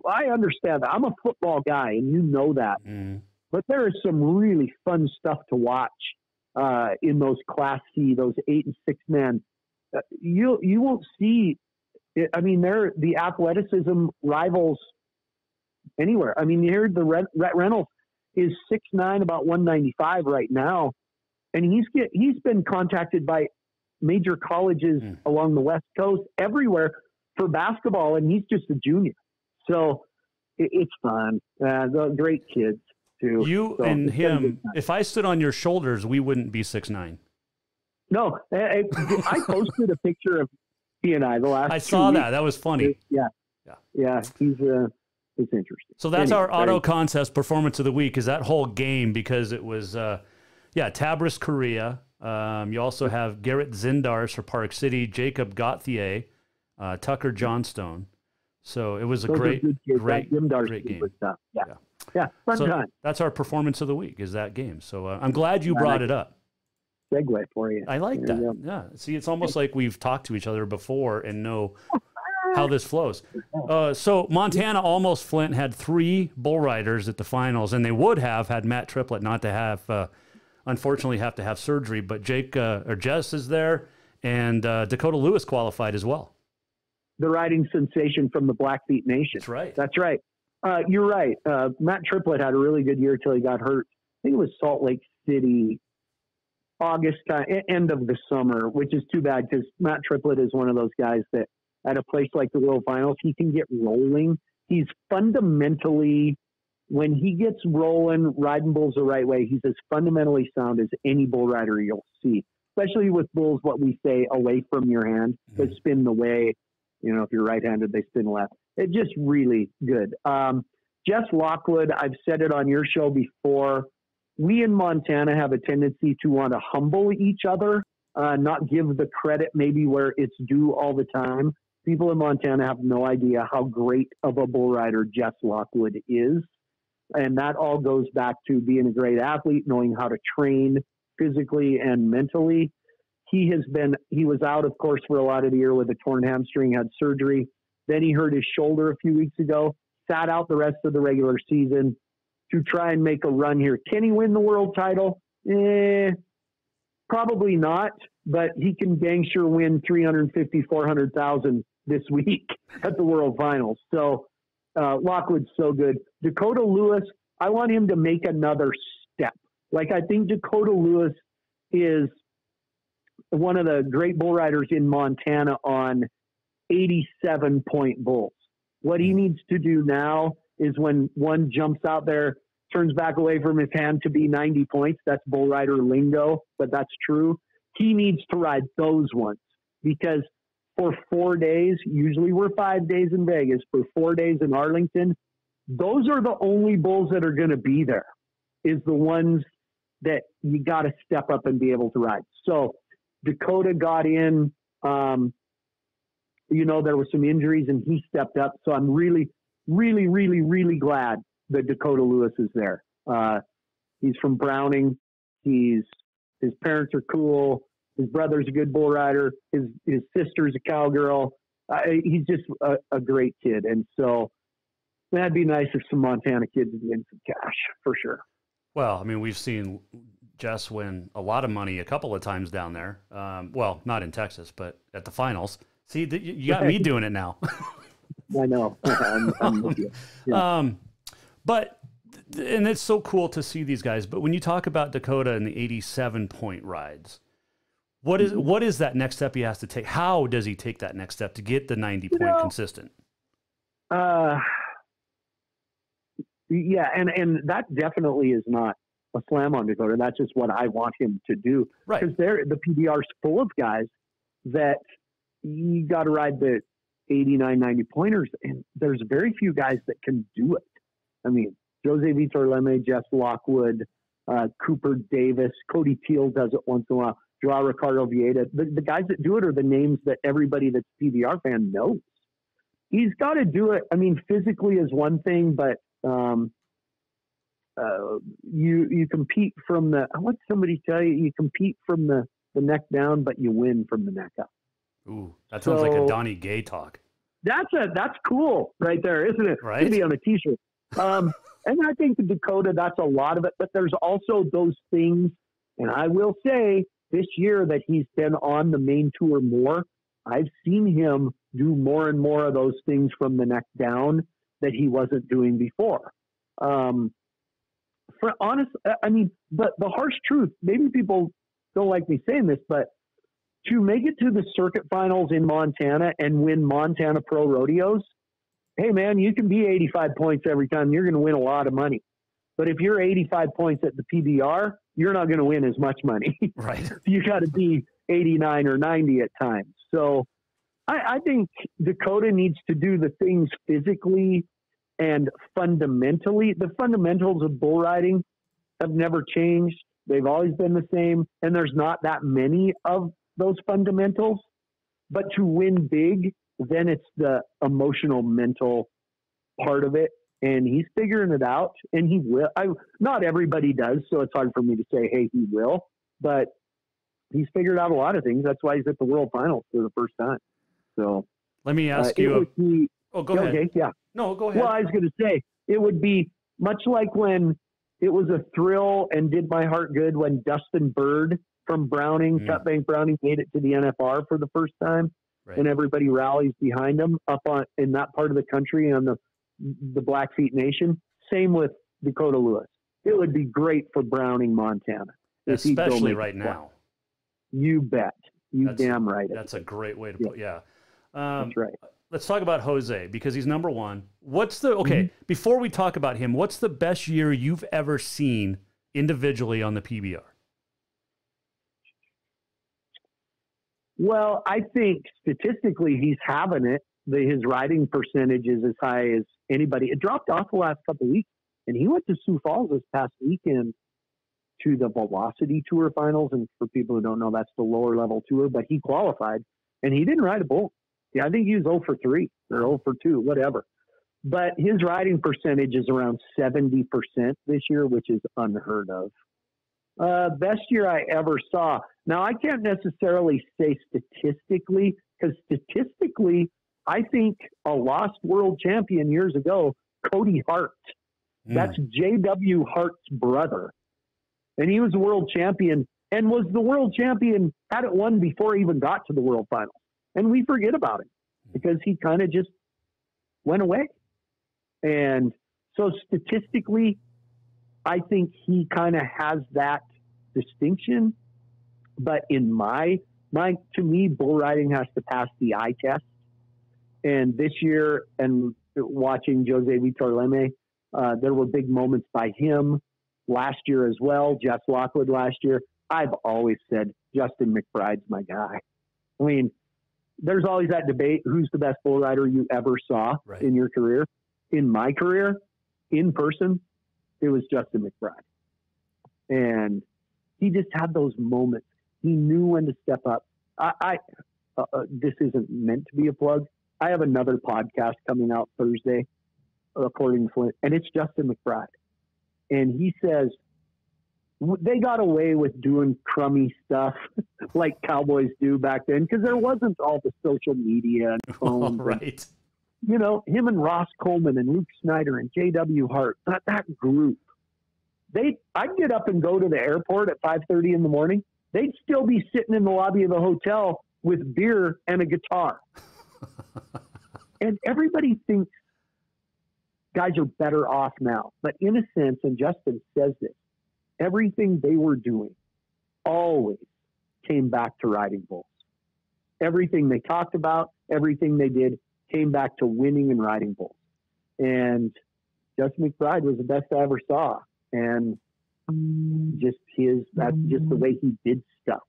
I understand that. I'm a football guy, and you know that. But there is some really fun stuff to watch in those Class C, those 8 and 6 man. You won't see. I mean, they're the athleticism rivals anywhere. I mean, you heard the Rhett Reynolds is 6'9", about 195 right now, and he's been contacted by major colleges along the West Coast, everywhere for basketball, and he's just a junior. So it's fun. The great kids too. You and him. If I stood on your shoulders, we wouldn't be 6'9". No, I posted a picture of he and I the last. I saw that. That was funny. Yeah. He's interesting. So that's our auto contest performance of the week. Is that whole game, because it was Tabris Correa. You also have Garrett Zindars for Park City, Jacob Gauthier, Tucker Johnstone. So it was a great game. Yeah, fun time. That's our performance of the week, is that game. So I'm glad you brought it up. Segue for you. I like that. Yeah. See, it's almost like we've talked to each other before and know how this flows. So Montana almost Flint had 3 bull riders at the finals, and they would have had Matt Triplett not to have, unfortunately, have to have surgery. But Jess is there, and Dakota Lewis qualified as well. The riding sensation from the Blackfeet Nation. That's right. You're right. Matt Triplett had a really good year till he got hurt. I think it was Salt Lake City, August, end of the summer, which is too bad because Matt Triplett is one of those guys that at a place like the World Finals, he can get rolling. He's fundamentally, when he gets rolling, riding bulls the right way, he's as fundamentally sound as any bull rider you'll see, especially with bulls, what we say, away from your hand, that spin the way. If you're right-handed, they spin left. It's just really good. Jess Lockwood, I've said it on your show before. We in Montana have a tendency to want to humble each other, not give the credit maybe where it's due all the time. People in Montana have no idea how great of a bull rider Jess Lockwood is. And that all goes back to being a great athlete, knowing how to train physically and mentally. He was out, of course, for a lot of the year with a torn hamstring, had surgery. Then he hurt his shoulder a few weeks ago, sat out the rest of the regular season to try and make a run here. Can he win the world title? Probably not, but he can dang sure win $350,000, $400,000 this week at the World Finals. So Lockwood's so good. Dakota Lewis, I want him to make another step. Like, I think Dakota Lewis is one of the great bull riders in Montana on 87-point bulls. What he needs to do now is when one jumps out there, turns back away from his hand to be 90 points. That's bull rider lingo, but that's true. He needs to ride those ones, because for 4 days, usually we're 5 days in Vegas, for 4 days in Arlington, those are the only bulls that are going to be there, is the ones that you got to step up and be able to ride. So Dakota got in, there were some injuries and he stepped up. So I'm really, really, really, really glad that Dakota Lewis is there. He's from Browning. His parents are cool. His brother's a good bull rider. His sister's a cowgirl. He's just a great kid. And so that'd be nice if some Montana kids would win some cash for sure. Well, I mean, we've seen Jess win a lot of money a couple of times down there. Well, not in Texas, but at the finals. See, you got me doing it now. I know. I'm with you. Yeah. And it's so cool to see these guys. But when you talk about Dakota and the 87-point rides, what is that next step he has to take? How does he take that next step to get the 90-point consistent? Yeah, and that definitely is not a slam on Dakota. That's just what I want him to do. Right. Because the PBR's full of guys that you got to ride the 89, 90 pointers, and there's very few guys that can do it. I mean, Jose Vitor Leme, Jeff Lockwood, Cooper Davis, Cody Teal does it once in a while, Joao Ricardo Vieta. The guys that do it are the names that everybody that's a PBR fan knows. He's got to do it. I mean, physically is one thing, but you compete from what somebody tell you? You compete from the neck down, but you win from the neck up. Ooh, that sounds like a Donnie Gay talk. That's cool right there, isn't it? Right. Maybe on a t-shirt. And I think the Dakota, that's a lot of it, but there's also those things. And I will say this year that he's been on the main tour more, I've seen him do more and more of those things from the neck down that he wasn't doing before. For honest, I mean, the harsh truth, maybe people don't like me saying this, but to make it to the circuit finals in Montana and win Montana Pro Rodeos, hey man, you can be 85 points every time. You're going to win a lot of money. But if you're 85 points at the PBR, you're not going to win as much money. Right. You got to be 89 or 90 at times. So I think Dakota needs to do the things physically and fundamentally. The fundamentals of bull riding have never changed. They've always been the same. And there's not that many of those fundamentals. But to win big, then it's the emotional, mental part of it. And he's figuring it out, and he will. Not everybody does, so it's hard for me to say, hey, he will. But he's figured out a lot of things. That's why he's at the World Finals for the first time. So let me ask you. Go ahead. Okay, yeah. No, go ahead. Well, I was going to say, it would be much like when it was a thrill and did my heart good when Dustin Bird from Browning, Cutbank Browning, made it to the NFR for the first time. Right. And everybody rallies behind him up in that part of the country on the Blackfeet Nation. Same with Dakota Lewis. It would be great for Browning, Montana. Especially right now. You bet. Damn right. That's a great way to put it. Yeah. That's right. Let's talk about Jose because he's number one. Before we talk about him, what's the best year you've ever seen individually on the PBR? Well, I think statistically he's having it. His riding percentage is as high as anybody. It dropped off the last couple of weeks, and he went to Sioux Falls this past weekend to the Velocity Tour finals. And for people who don't know, that's the lower level tour, but he qualified, and he didn't ride a bull. Yeah, I think he was 0 for 3 or 0 for 2, whatever. But his riding percentage is around 70% this year, which is unheard of. Best year I ever saw. Now, I can't necessarily say statistically, because statistically, I think a lost world champion years ago, Cody Hart. That's J.W. Hart's brother. And he was a world champion and was the world champion, had it won before he even got to the world finals. And we forget about him because he kind of just went away. And so statistically, I think he kind of has that distinction. But in to me, bull riding has to pass the eye test. And this year, and watching Jose Vitor Leme, there were big moments by him last year as well. Jeff Lockwood last year. I've always said Justin McBride's my guy. I mean, there's always that debate, who's the best bull rider you ever saw in your career? In my career, in person, it was Justin McBride. And he just had those moments. He knew when to step up. This isn't meant to be a plug. I have another podcast coming out Thursday, according to Flint, and it's Justin McBride. And he says they got away with doing crummy stuff like Cowboys do back then because there wasn't all the social media and phones. Right. And, him and Ross Coleman and Luke Snyder and J.W. Hart, that group. I'd get up and go to the airport at 5:30 in the morning. They'd still be sitting in the lobby of the hotel with beer and a guitar. And everybody thinks guys are better off now. But in a sense, and Justin says this, everything they were doing always came back to riding bulls. Everything they talked about, everything they did came back to winning and riding bulls. And Justin McBride was the best I ever saw. And that's just the way he did stuff.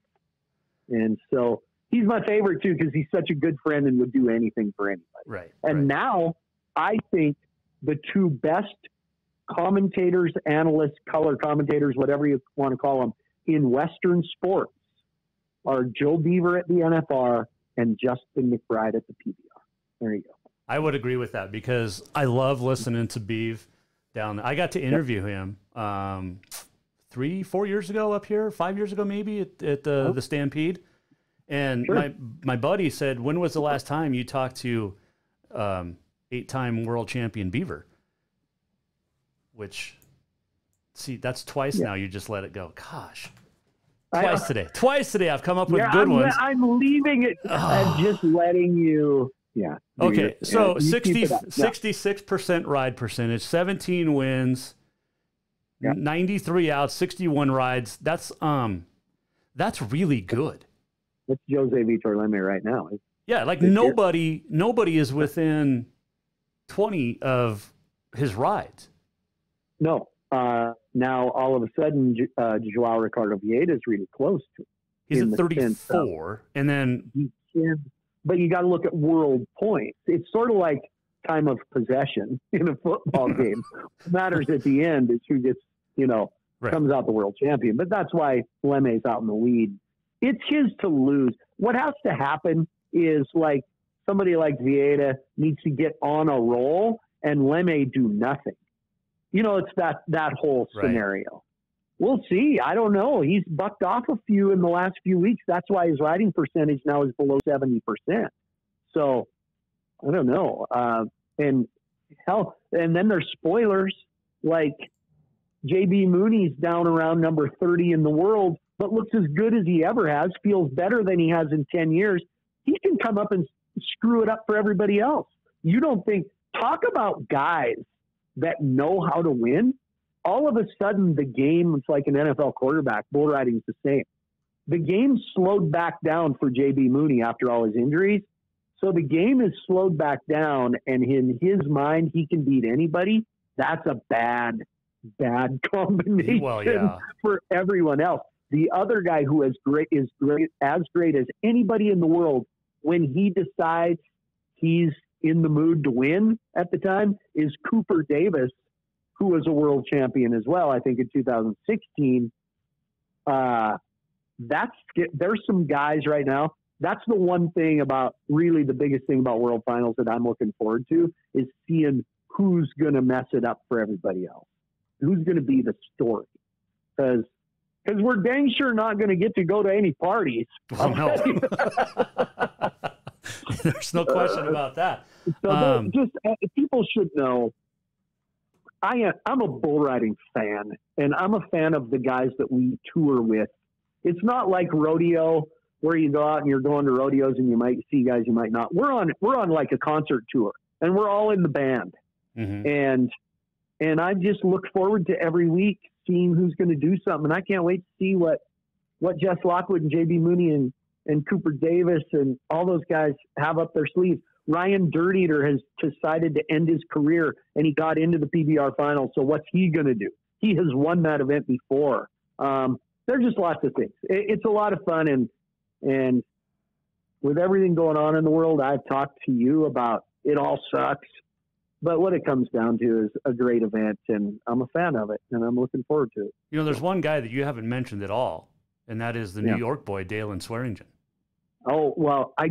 And so he's my favorite too, because he's such a good friend and would do anything for anybody. Right. And now I think the two best commentators, analysts, color commentators, whatever you want to call them, in Western sports are Joe Beaver at the NFR and Justin McBride at the PBR. There you go. I would agree with that because I love listening to Beav down there. I got to interview him 3-4 years ago up here, 5 years ago maybe at the Stampede. And my buddy said, when was the last time you talked to 8-time world champion Beaver? Which, see, that's twice now. You just let it go. Gosh. Twice today I've come up with good ones. I'm leaving it and just letting you. Yeah. Okay. So 66% ride percentage, 17 wins, 93 outs, 61 rides. That's really good. That's Jose Vitor Leme right now. Yeah. Like nobody is within 20 of his rides. No. Now all of a sudden, Joao Ricardo Vieira is really close to him. He's at 34, and then but you got to look at world points. It's sort of like time of possession in a football game. What matters at the end is who gets, comes out the world champion. But that's why Leme's out in the lead. It's his to lose. What has to happen is like somebody like Vieira needs to get on a roll and Leme do nothing. It's that whole scenario. We'll see. I don't know. He's bucked off a few in the last few weeks. That's why his riding percentage now is below 70%. So I don't know. And then there's spoilers like JB Mooney's down around number 30 in the world, but looks as good as he ever has, feels better than he has in 10 years. He can come up and screw it up for everybody else. You don't think, talk about guys that know how to win. All of a sudden, the game, it's like an NFL quarterback. Bull riding's the same. The game slowed back down for J.B. Mooney after all his injuries. So the game is slowed back down, and in his mind, he can beat anybody. That's a bad combination for everyone else. The other guy who is as great as anybody in the world when he decides he's in the mood to win at the time is Cooper Davis, who was a world champion as well, I think in 2016. There's some guys right now. That's the one thing about really the biggest thing about World Finals that I'm looking forward to is seeing who's going to mess it up for everybody else. Who's going to be the story? Because we're dang sure not going to get to go to any parties. Oh, no. There's no question about that. So people should know I'm a bull riding fan, and I'm a fan of the guys that we tour with. It's not like rodeo where you go out and you're going to rodeos and you might see guys you might not. We're on like a concert tour, and we're all in the band. Mm-hmm. And I just look forward to every week seeing who's going to do something. And I can't wait to see what Jess Lockwood and JB Mooney and Cooper Davis and all those guys have up their sleeves. Ryan Dirt Eater has decided to end his career, and he got into the PBR final. So what's he going to do? He has won that event before. There's just lots of things. It's a lot of fun. And with everything going on in the world, I've talked to you about it all sucks. But what it comes down to is a great event, and I'm a fan of it, and I'm looking forward to it. There's one guy that you haven't mentioned at all, and that is the New York boy, Dalen Swearingen. Oh, well, I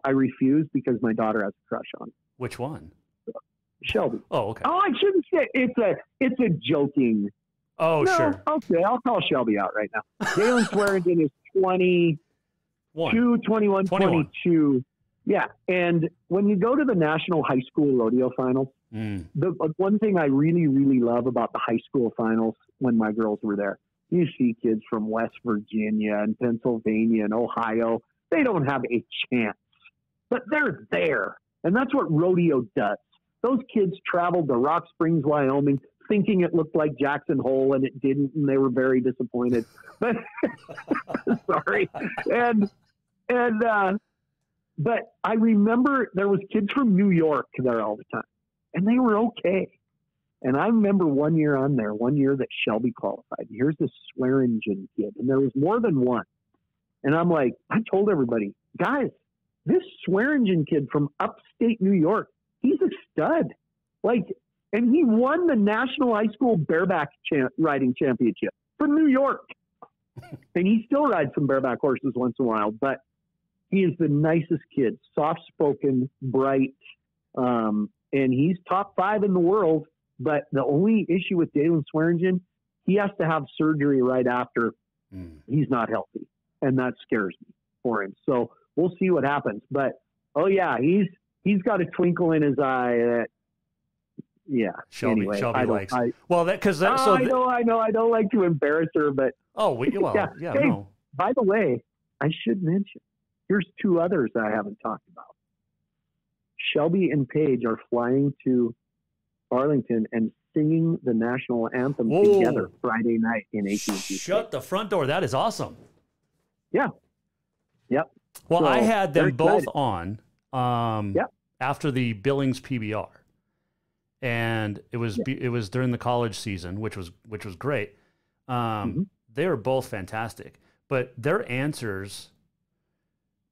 refuse because my daughter has a crush on him. Which one? Shelby. Oh, okay. Oh, I shouldn't say it's a joking. Oh, no, sure. Okay, I'll call Shelby out right now. Dalen Swearingen is 21, 22. Yeah, and when you go to the National High School Rodeo Finals, the one thing I really, really love about the high school finals when my girls were there, you see kids from West Virginia and Pennsylvania and Ohio. They don't have a chance, but they're there. And that's what rodeo does. Those kids traveled to Rock Springs, Wyoming, thinking it looked like Jackson Hole, and it didn't, and they were very disappointed. But sorry. But I remember there was kids from New York there all the time. and they were okay. And I remember one year that Shelby qualified. Here's this Swearingen kid, and there was more than one. And I'm like, I told everybody, guys, this Swearingen kid from upstate New York, he's a stud. Like, and he won the National High School Bareback Riding Championship from New York. And he still rides some bareback horses once in a while, but he is the nicest kid, soft-spoken, bright, and he's top 5 in the world. But the only issue with Dalen Swearingen, he has to have surgery right after he's not healthy, and that scares me for him. So we'll see what happens. But he's got a twinkle in his eye. Shelby anyway, likes. I know. I don't like to embarrass her, but no. By the way, I should mention here's 2 others I haven't talked about. Shelby and Paige are flying to Arlington and singing the national anthem together Friday night in AT&T. Shut the front door. That is awesome. Yeah. Yep. Well, I had them both on after the Billings PBR, and it was during the college season, which was great. They were both fantastic, but their answers.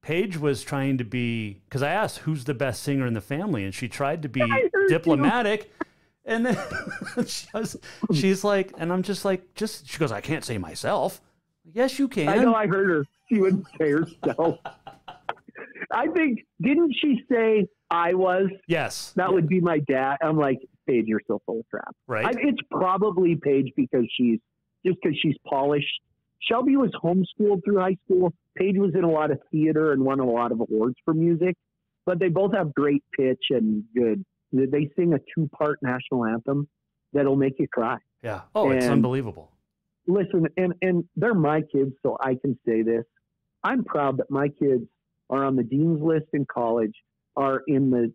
Paige was trying to be, because I asked who's the best singer in the family, and she tried to be diplomatic. And then she's like, and I'm just like, she goes, I can't say myself. Yes, you can. I know, I heard her. She wouldn't say herself. I think, didn't she say I was? Yes. That would be my dad. I'm like, Paige, you're so full of crap. Right. It's probably Paige because she's polished. Shelby was homeschooled through high school. Paige was in a lot of theater and won a lot of awards for music, but they both have great pitch and good. They sing a 2-part national anthem that'll make you cry. Yeah. Oh, it's unbelievable. Listen, and they're my kids, so I can say this. I'm proud that my kids are on the dean's list in college, are in the,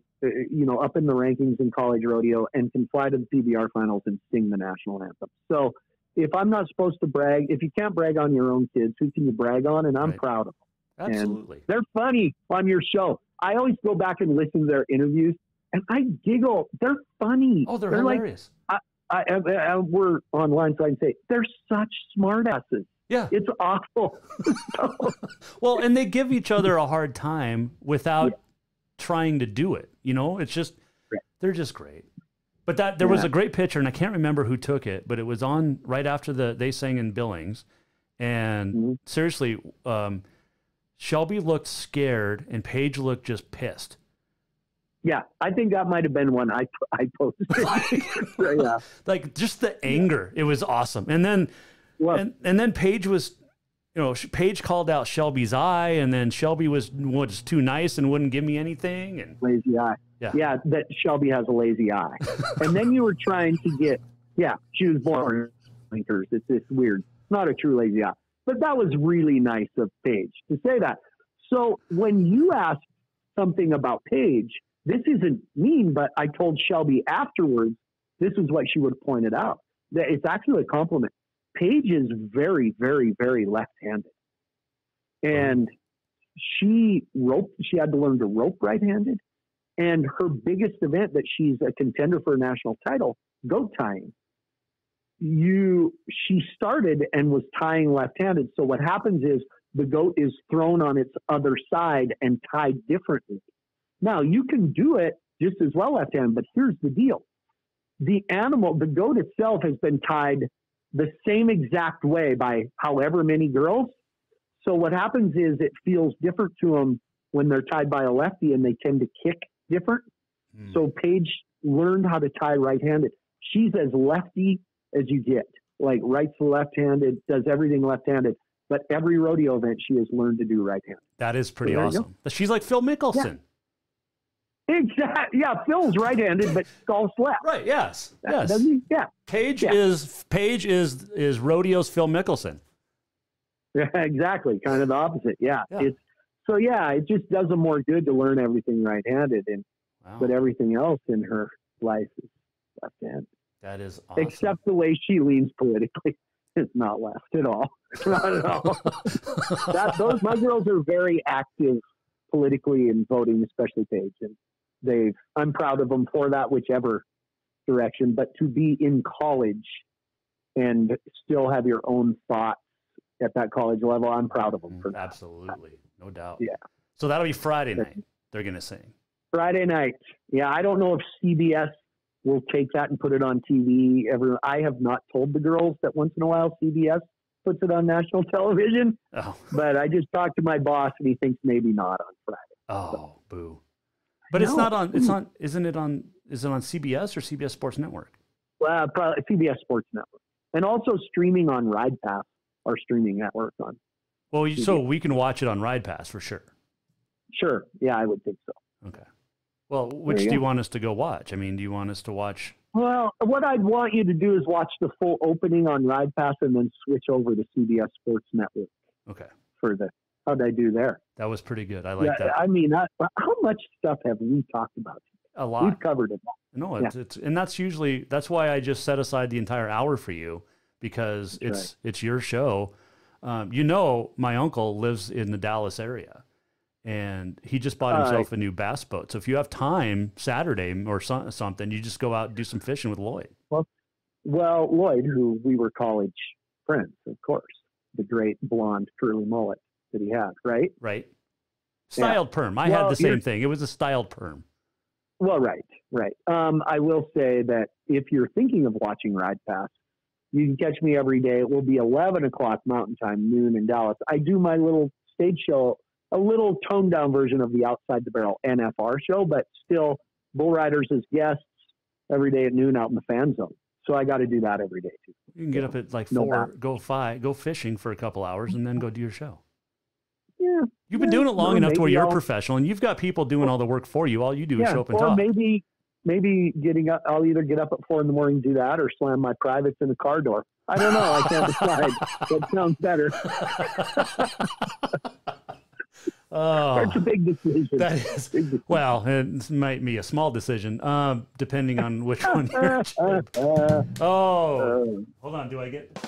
up in the rankings in college rodeo, and can fly to the PBR finals and sing the national anthem. So if I'm not supposed to brag, if you can't brag on your own kids, who can you brag on? And I'm proud of them. Absolutely. And they're funny on your show. I always go back and listen to their interviews, and I giggle. They're funny. Oh, they're hilarious. We're online, so I can say they're such smartasses. Yeah. It's awful. Well, and they give each other a hard time without trying to do it. It's just, they're just great. But there was a great picture, and I can't remember who took it, but it was on right after they sang in Billings. And seriously, Shelby looked scared, and Paige looked just pissed. Yeah, I think that might have been one I posted. Like just the anger, it was awesome. And then, and then Paige was, Paige called out Shelby's eye, and then Shelby was too nice and wouldn't give me anything. And lazy eye. Yeah, that Shelby has a lazy eye. And then you were trying to get, she was born blinkers. It's this weird. It's not a true lazy eye. But that was really nice of Paige to say that. So when you asked something about Paige, this isn't mean, but I told Shelby afterwards, this is what she would have pointed out. That it's actually a compliment. Paige is very, very, very left-handed. And she had to learn to rope right-handed. And her biggest event that she's a contender for a national title, goat tying. She started and was tying left-handed. So what happens is the goat is thrown on its other side and tied differently. Now you can do it just as well left-handed, but here's the deal. The goat itself has been tied the same exact way by however many girls. So what happens is it feels different to them when they're tied by a lefty, and they tend to kick different. So Paige learned how to tie right-handed. She's as lefty as you get, like right to left-handed, does everything left-handed. But every rodeo event she has learned to do right-handed. That is pretty awesome. She's like Phil Mickelson. Yeah. Exactly. Yeah, Phil's right-handed, but golf's left. Right. Yes. Yeah. Paige is rodeo's Phil Mickelson. Yeah, exactly. Kind of the opposite. Yeah. It just does them more good to learn everything right-handed, but everything else in her life is left-handed. That is awesome. Except the way she leans politically. It's not left at all. Not at all. My girls are very active politically in voting, especially Paige. And I'm proud of them for that, whichever direction. But to be in college and still have your own thoughts at that college level, I'm proud of them for that. Absolutely, no doubt. Yeah. So that'll be Friday night. They're going to sing. Friday night. Yeah, I don't know if CBS will take that and put it on TV. I have not told the girls that once in a while CBS puts it on national television. Oh. But I just talked to my boss, and he thinks maybe not on Friday. Oh, boo. But it's not on, is it on CBS or CBS Sports Network? Well, probably CBS Sports Network. And also streaming on Ride Pass, our streaming network on. Well, so we can watch it on Ride Pass for sure. Sure. Yeah, I would think so. Okay. Well, which do you want us to go watch? I mean, do you want us to watch? Well, what I'd want you to do is watch the full opening on Ride Pass and then switch over to CBS Sports Network. Okay. How'd I do there? That was pretty good. I like that. I mean, how much stuff have we talked about? A lot. We've covered it all. No, and that's why I just set aside the entire hour for you, because it's your show. My uncle lives in the Dallas area, and he just bought himself a new bass boat. So if you have time Saturday or something, you just go out and do some fishing with Lloyd. Well, Lloyd, who we were college friends, of course, the great blonde curly mullet that he had, right? Right. Styled perm. I had the same thing. It was a styled perm. Well, right. I will say that if you're thinking of watching Ride Pass, you can catch me every day. It will be 11 o'clock Mountain Time, noon in Dallas. I do my little stage show, a little toned down version of the Outside the Barrel NFR show, but still bull riders as guests every day at noon out in the fan zone. So I got to do that every day too. You can get up at like 4, go fishing for a couple hours, and then go do your show. Yeah. You've been doing it long enough to where you're a professional, and you've got people doing all the work for you. All you do is show up and talk. Maybe getting up, I'll either get up at 4 a.m, do that, or slam my privates in the car door. I don't know. I can't decide. That sounds better. That's a big decision. That is, well, it might be a small decision, depending on which one you're hold on. Do I get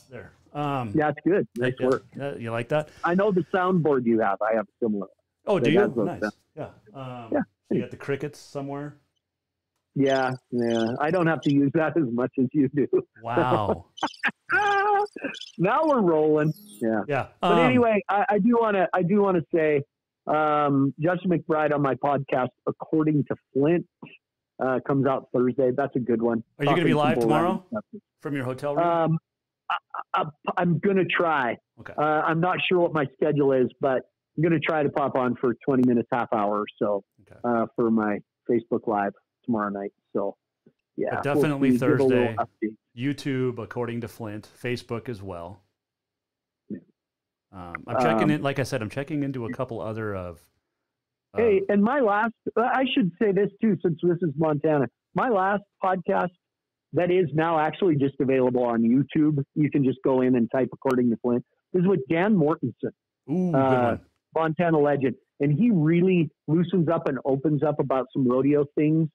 there? Yeah, it's good. Nice work. You like that? I know the soundboard you have. I have a similar. Oh, do you? Nice. Yeah. So you got the crickets somewhere? Yeah. I don't have to use that as much as you do. Wow. Now we're rolling. Yeah. But anyway, I do want to say, Justin McBride on my podcast, According to Flint, comes out Thursday. That's a good one. Are you going to be live tomorrow from your hotel room? I'm going to try. Okay. I'm not sure what my schedule is, but I'm going to try to pop on for 20 minutes, half hour or so for my Facebook Live tomorrow night. So, yeah. But definitely Thursday. YouTube, According to Flint. Facebook as well. Yeah. I'm checking in. Like I said, I'm checking into a couple other of. Hey, and my last, I should say this too, since this is Montana. My last podcast that is now actually just available on YouTube. You can just go in and type According to Flint. This is with Dan Mortensen, Montana legend. And he really loosens up and opens up about some rodeo things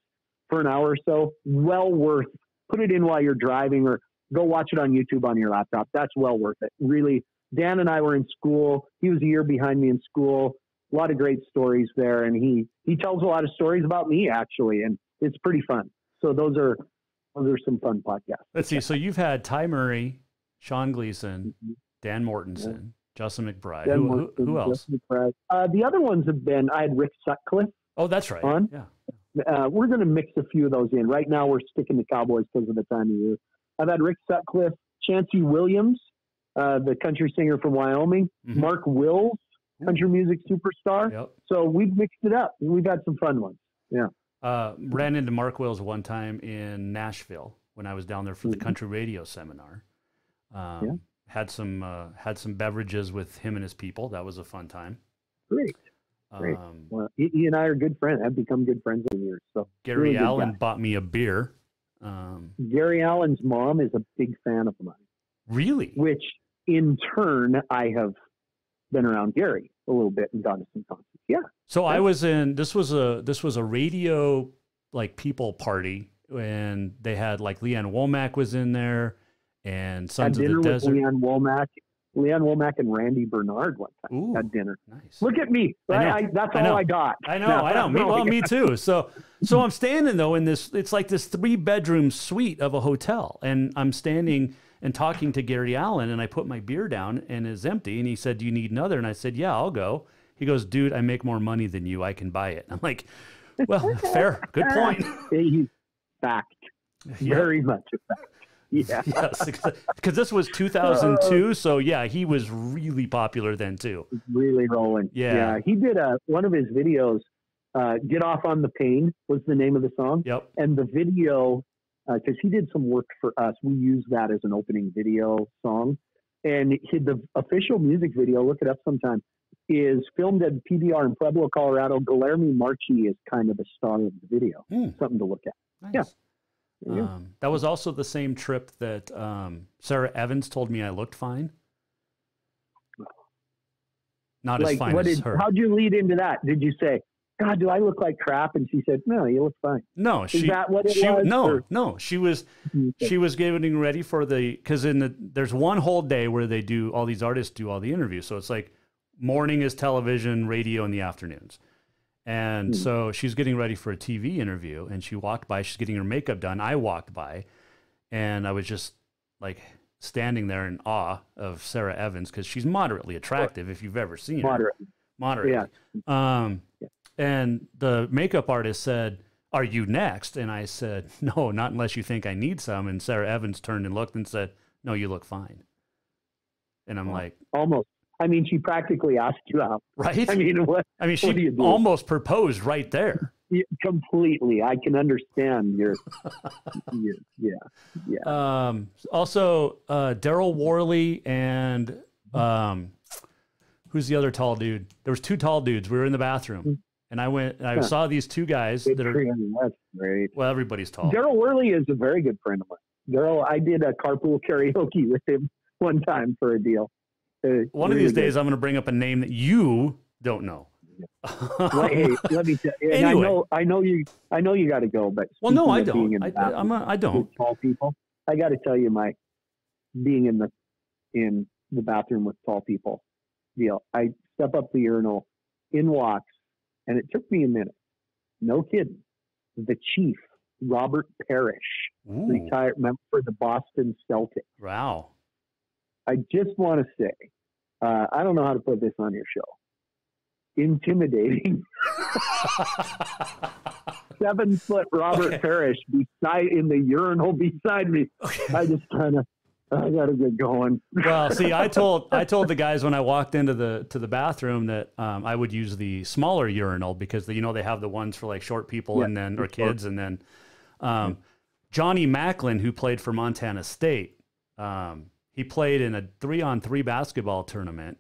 for an hour or so. Well worth. Put it in while you're driving, or go watch it on YouTube on your laptop. That's well worth it. Really, Dan and I were in school. He was a year behind me in school. A lot of great stories there. And he tells a lot of stories about me, actually. And it's pretty fun. So those are some fun podcasts. Let's see. So you've had Ty Murray, Sean Gleason, Dan Mortensen, Justin McBride. Who else? The other ones have been, I had Rick Sutcliffe. Oh, that's right. On. Yeah. We're going to mix a few of those in. Right now we're sticking to Cowboys because of the time of year. I've had Rick Sutcliffe, Chancey Williams, the country singer from Wyoming, Mark Wills, country music superstar. Yep. So we've mixed it up. We've had some fun ones. Yeah. Ran into Mark Wills one time in Nashville when I was down there for the country radio seminar. Had some beverages with him and his people. That was a fun time. Great. Well, he and I are good friends. I've become good friends over the years. So Gary really Allen bought me a beer. Gary Allen's mom is a big fan of mine. Really? Which in turn, I have been around Gary a little bit and gone to some concerts. Yeah. So I was in. This was a radio like people party, and they had like Leanne Womack was in there, and Sons of the Desert. Leanne Womack Leanne Womack and Randy Bernard one time had dinner. Nice. Look at me. That's all I got. I know. Me too. So I'm standing though in this, it's like this 3-bedroom suite of a hotel. And I'm standing and talking to Gary Allen, and I put my beer down and it's empty. And he said, "Do you need another?" And I said, "Yeah, I'll go." He goes, "Dude, I make more money than you. I can buy it." I'm like, well, fair. Good point. He's fact. Very much a fact. Yeah. Yes, because this was 2002. So yeah, he was really popular then too. Really rolling. Yeah. He did one of his videos, Get Off on the Pain was the name of the song. Yep. And the video, because he did some work for us, we used that as an opening video song. And the official music video, look it up sometime, is filmed at PBR in Pueblo, Colorado. Guillermo Marchi is kind of the star of the video. Something to look at. Nice. Yeah. That was also the same trip that Sarah Evans told me I looked fine. Not as fine as her. How'd you lead into that? Did you say, "God, do I look like crap?" And she said, "No, you look fine." No, is that what it was? No. She was getting ready for because there's one whole day where they do all these artists do all the interviews. So it's like morning is television, radio in the afternoons. And so she's getting ready for a TV interview, and she walked by. She's getting her makeup done. I walked by, and I was just like standing there in awe of Sarah Evans because she's moderately attractive if you've ever seen her. Moderately. Yeah. And the makeup artist said, "Are you next?" And I said, "No, not unless you think I need some." And Sarah Evans turned and looked and said, "No, you look fine." And I'm like, almost. I mean, she practically asked you out. Right? She almost proposed right there. Yeah, completely. I can understand your also, Daryl Worley and who's the other tall dude? There was 2 tall dudes. We were in the bathroom, and I saw these 2 guys that are. That's great. Well, everybody's tall. Daryl Worley is a very good friend of mine. Daryl, I did a carpool karaoke with him one time for a deal. One of these days, I'm going to bring up a name that you don't know. Well, hey, let me tell you. Anyway. I know you got to go, but well, no, I don't. I don't. Tall people. I got to tell you, my being in the bathroom with tall people deal. I step up the urinal, in walks, and it took me a minute. No kidding. The chief, Robert Parrish, retired member for the Boston Celtics. Wow. I just want to say, I don't know how to put this on your show. Intimidating. 7-foot Robert Parrish in the urinal beside me. Okay. I just I got to get going. Well, see, I told the guys when I walked into the bathroom that I would use the smaller urinal because they have the ones for like short people or kids, and then Johnny Macklin, who played for Montana State. He played in a 3-on-3 basketball tournament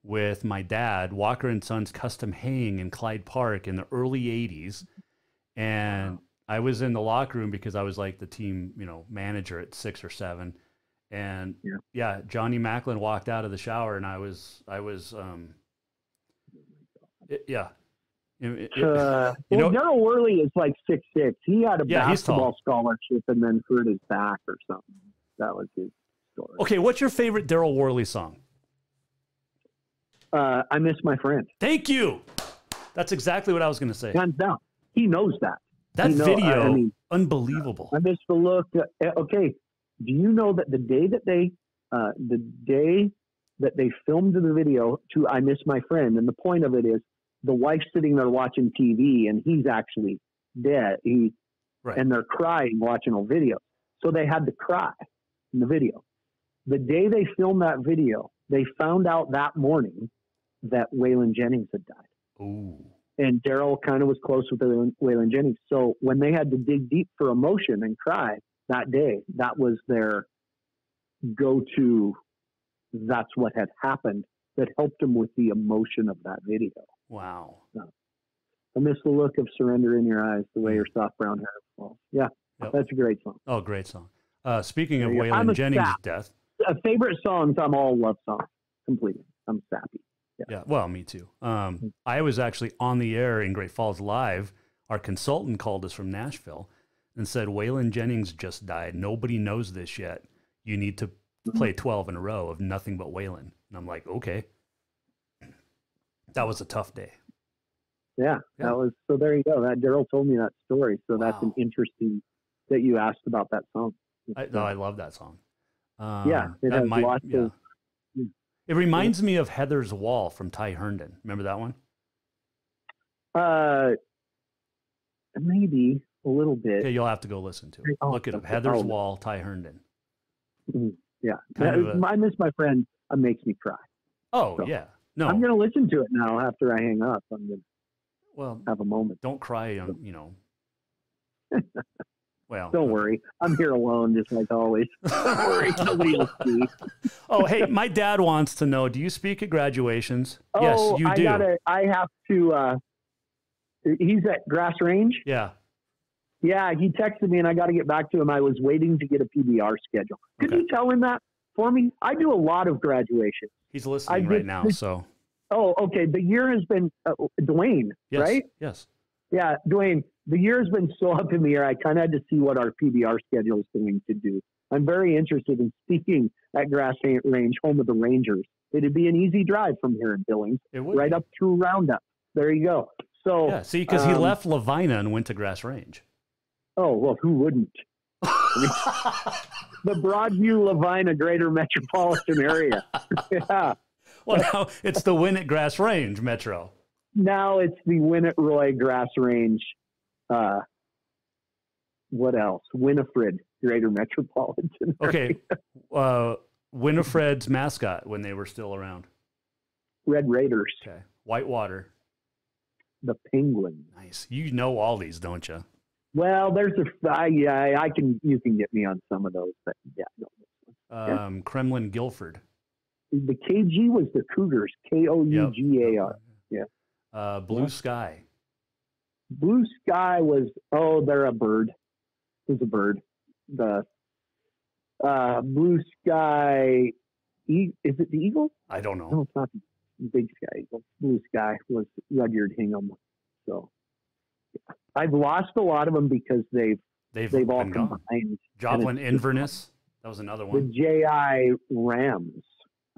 with my dad, Walker and Sons Custom Haying in Clyde Park in the early 80s. And I was in the locker room because I was like the team, manager at 6 or 7. And Johnny Macklin walked out of the shower, and I was Daryl Worley is like 6'6". He had a basketball scholarship and then hurt his back or something. That was his story. Okay, what's your favorite Daryl Worley song? I Miss My Friend. Thank you. That's exactly what I was going to say. Hands down. He knows that. Video, unbelievable. I missed the look. Okay, do you know that the day that they filmed the video to I Miss My Friend, and the point of it is the wife's sitting there watching TV and he's actually dead. And they're crying watching a video. So they had to cry in the video. The day they filmed that video, they found out that morning that Waylon Jennings had died. Ooh. And Daryl kind of was close with Waylon Jennings. So when they had to dig deep for emotion and cry that day, that was their go-to. That's what had happened that helped them with the emotion of that video. Wow. I miss the look of surrender in your eyes, the way your soft brown hair falls. Yeah, That's a great song. Oh, great song. Speaking of Waylon Jennings' death. Favorite songs, I'm all love songs. Completely. I'm sappy. Yeah, well, me too. I was actually on the air in Great Falls Live. Our consultant called us from Nashville and said, Waylon Jennings just died. Nobody knows this yet. You need to play 12 in a row of nothing but Waylon. And I'm like, okay. That was a tough day. Yeah, that was, so there you go. That Daryl told me that story. So that's an Wow. interesting that you asked about that song. I love that song. Yeah, it has lots of. It reminds me of Heather's Wall from Ty Herndon. Remember that one? Maybe a little bit. Okay, you'll have to go listen to it. Look it up. Heather's Wall, Ty Herndon. Yeah, I Miss My Friend makes me cry. Oh, So, yeah. No, I'm going to listen to it now after I hang up. I'm going to have a moment. Don't cry on, you know. Well, don't worry. I'm here alone, just like always. Don't worry. Nobody will see. Oh, hey, my dad wants to know, do you speak at graduations? Oh, yes, you do. I have to, he's at Grass Range. Yeah. Yeah, he texted me and I got to get back to him. I was waiting to get a PBR schedule. Could you tell him that for me? I do a lot of graduations. He's listening right now, so. Oh, okay. The year has been, Dwayne, yes, right? Yes. Yeah, Dwayne, the year has been so up in the air. I kind of had to see what our PBR schedule is going to do. I'm very interested in speaking at Grass Range, home of the Rangers. It'd be an easy drive from here in Billings, right up through Roundup. There you go. So yeah, see, because he left Lavina and went to Grass Range. Oh, well, who wouldn't? The Broadview, Lavina, greater metropolitan area. Yeah. Well, now it's the Win at Grass Range Metro. Now it's the Winnett Roy Grass Range. What else? Winifred, greater metropolitan area. Okay. Winifred's mascot when they were still around. Red Raiders. Okay. Whitewater. The Penguins. Nice. You know all these, don't you? Well, there's you can get me on some of those, but yeah. Kremlin Guilford. The KG was the Cougars, Kougar. Yeah. Blue Sky. Blue Sky was, they're a bird. It's a bird. The Blue Sky, is it the Eagle? I don't know. No, it's not the Big Sky Eagle. Blue Sky was Rudyard Hingham. So I've lost a lot of them because they've all combined. Joplin Inverness. That was another one. The JI Rams,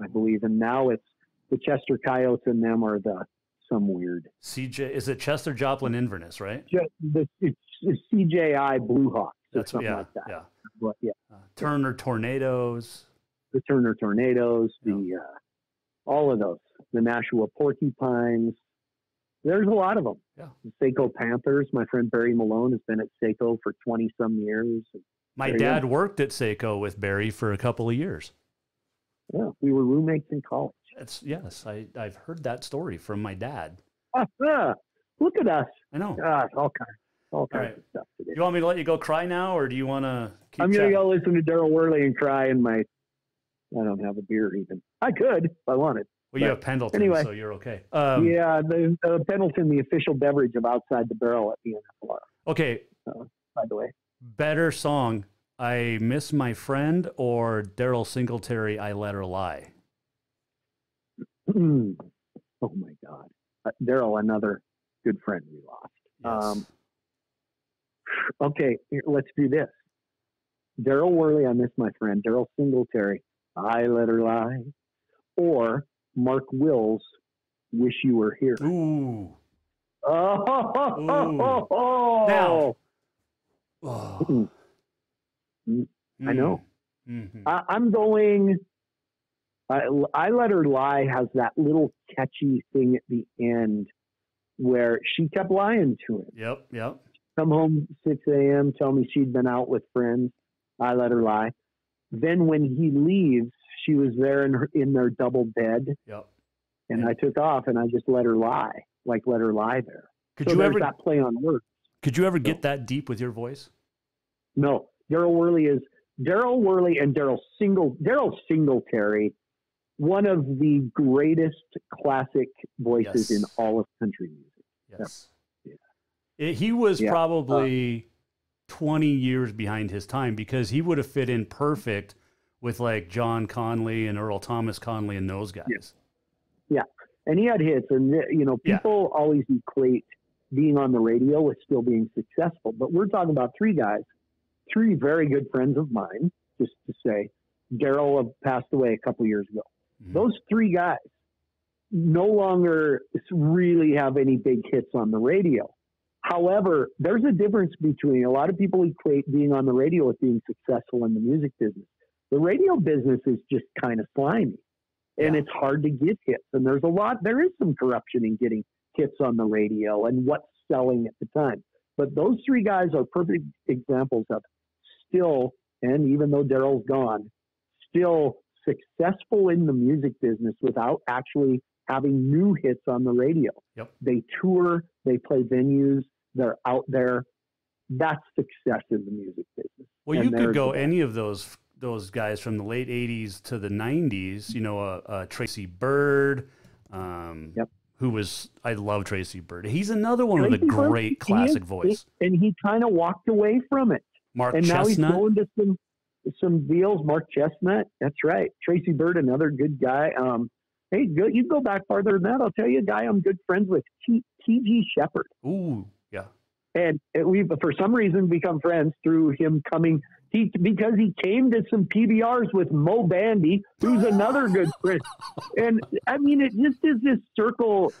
I believe, and now it's the Chester Coyotes, and them are some weird. Is it Chester Joplin Inverness, right? It's CJI Blue Hawks. That's something like that. Yeah. But, yeah. Turner Tornadoes. The Turner Tornadoes. The all of those. The Nashua Porcupines. There's a lot of them. Yeah. The Saco Panthers. My friend Barry Malone has been at Saco for 20-some years. My dad worked at Saco with Barry for a couple of years. Yeah, we were roommates in college. I've heard that story from my dad. Look at us. I know. All kinds of stuff today. You want me to let you go cry now, or do you want to keep I'm going to go listen to Daryl Worley and cry in I don't have a beer even. I could if I wanted. Well, you have Pendleton, anyway, so you're okay. The Pendleton, the official beverage of Outside the Barrel at the NFR. Okay. By the way. Better song, I Miss My Friend, or Daryl Singletary, I Let Her Lie? Oh, my God. Daryl, another good friend we lost. Yes. Okay, let's do this. Daryl Worley, I Miss My Friend. Daryl Singletary, I Let Her Lie. Or Mark Wills, Wish You Were Here. Ooh. Oh. Now. Oh. I know. Mm-hmm. I'm going. I Let Her Lie has that little catchy thing at the end where she kept lying to him. Yep. Come home 6 a.m., tell me she'd been out with friends. I let her lie. Then when he leaves, she was there in their double bed. Yep. And I took off and I just let her lie, let her lie there. Could you ever that play on words? Could you ever get that deep with your voice? No. Daryl Worley and Daryl Singletary, one of the greatest classic voices in all of country music. Yes. Yeah. He was probably 20 years behind his time because he would have fit in perfect with John Conley and Earl Thomas Conley and those guys. Yeah. And he had hits, and people always equate being on the radio with still being successful, but we're talking about three guys, three very good friends of mine, just to say, Daryl passed away a couple years ago. Those three guys no longer really have any big hits on the radio. However, there's a difference between, a lot of people equate being on the radio with being successful in the music business. The radio business is just kind of slimy, and it's hard to get hits. And there is some corruption in getting hits on the radio and what's selling at the time. But those three guys are perfect examples of still, and even though Daryl's gone, still successful in the music business without actually having new hits on the radio. Yep. They tour, they play venues, they're out there. That's success in the music business. Well, you could go any of those guys from the late 80s to the 90s, you know, Tracy Byrd, who was, I love Tracy Byrd. He's another one with a great classic voice. And he kind of walked away from it. Mark and Chestnut. Now he's going to some deals. Mark Chestnut, that's right. Tracy Byrd, another good guy. Hey, you go back farther than that. I'll tell you a guy I'm good friends with, T.G. Shepherd. Ooh, yeah. And we've, for some reason, become friends through him coming. Because he came to some PBRs with Mo Bandy, who's another good friend. And I mean, it just is this circle.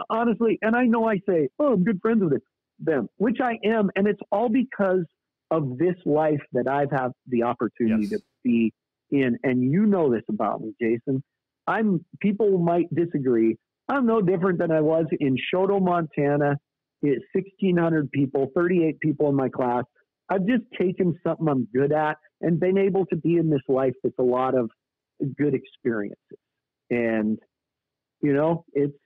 Honestly, and I know I say, oh, I'm good friends with them, which I am. And it's all because of this life that I've had the opportunity to be in. And you know this about me, Jason. People might disagree. I'm no different than I was in Choteau, Montana. It's 1,600 people, 38 people in my class. I've just taken something I'm good at and been able to be in this life that's a lot of good experiences. And, you know, it's,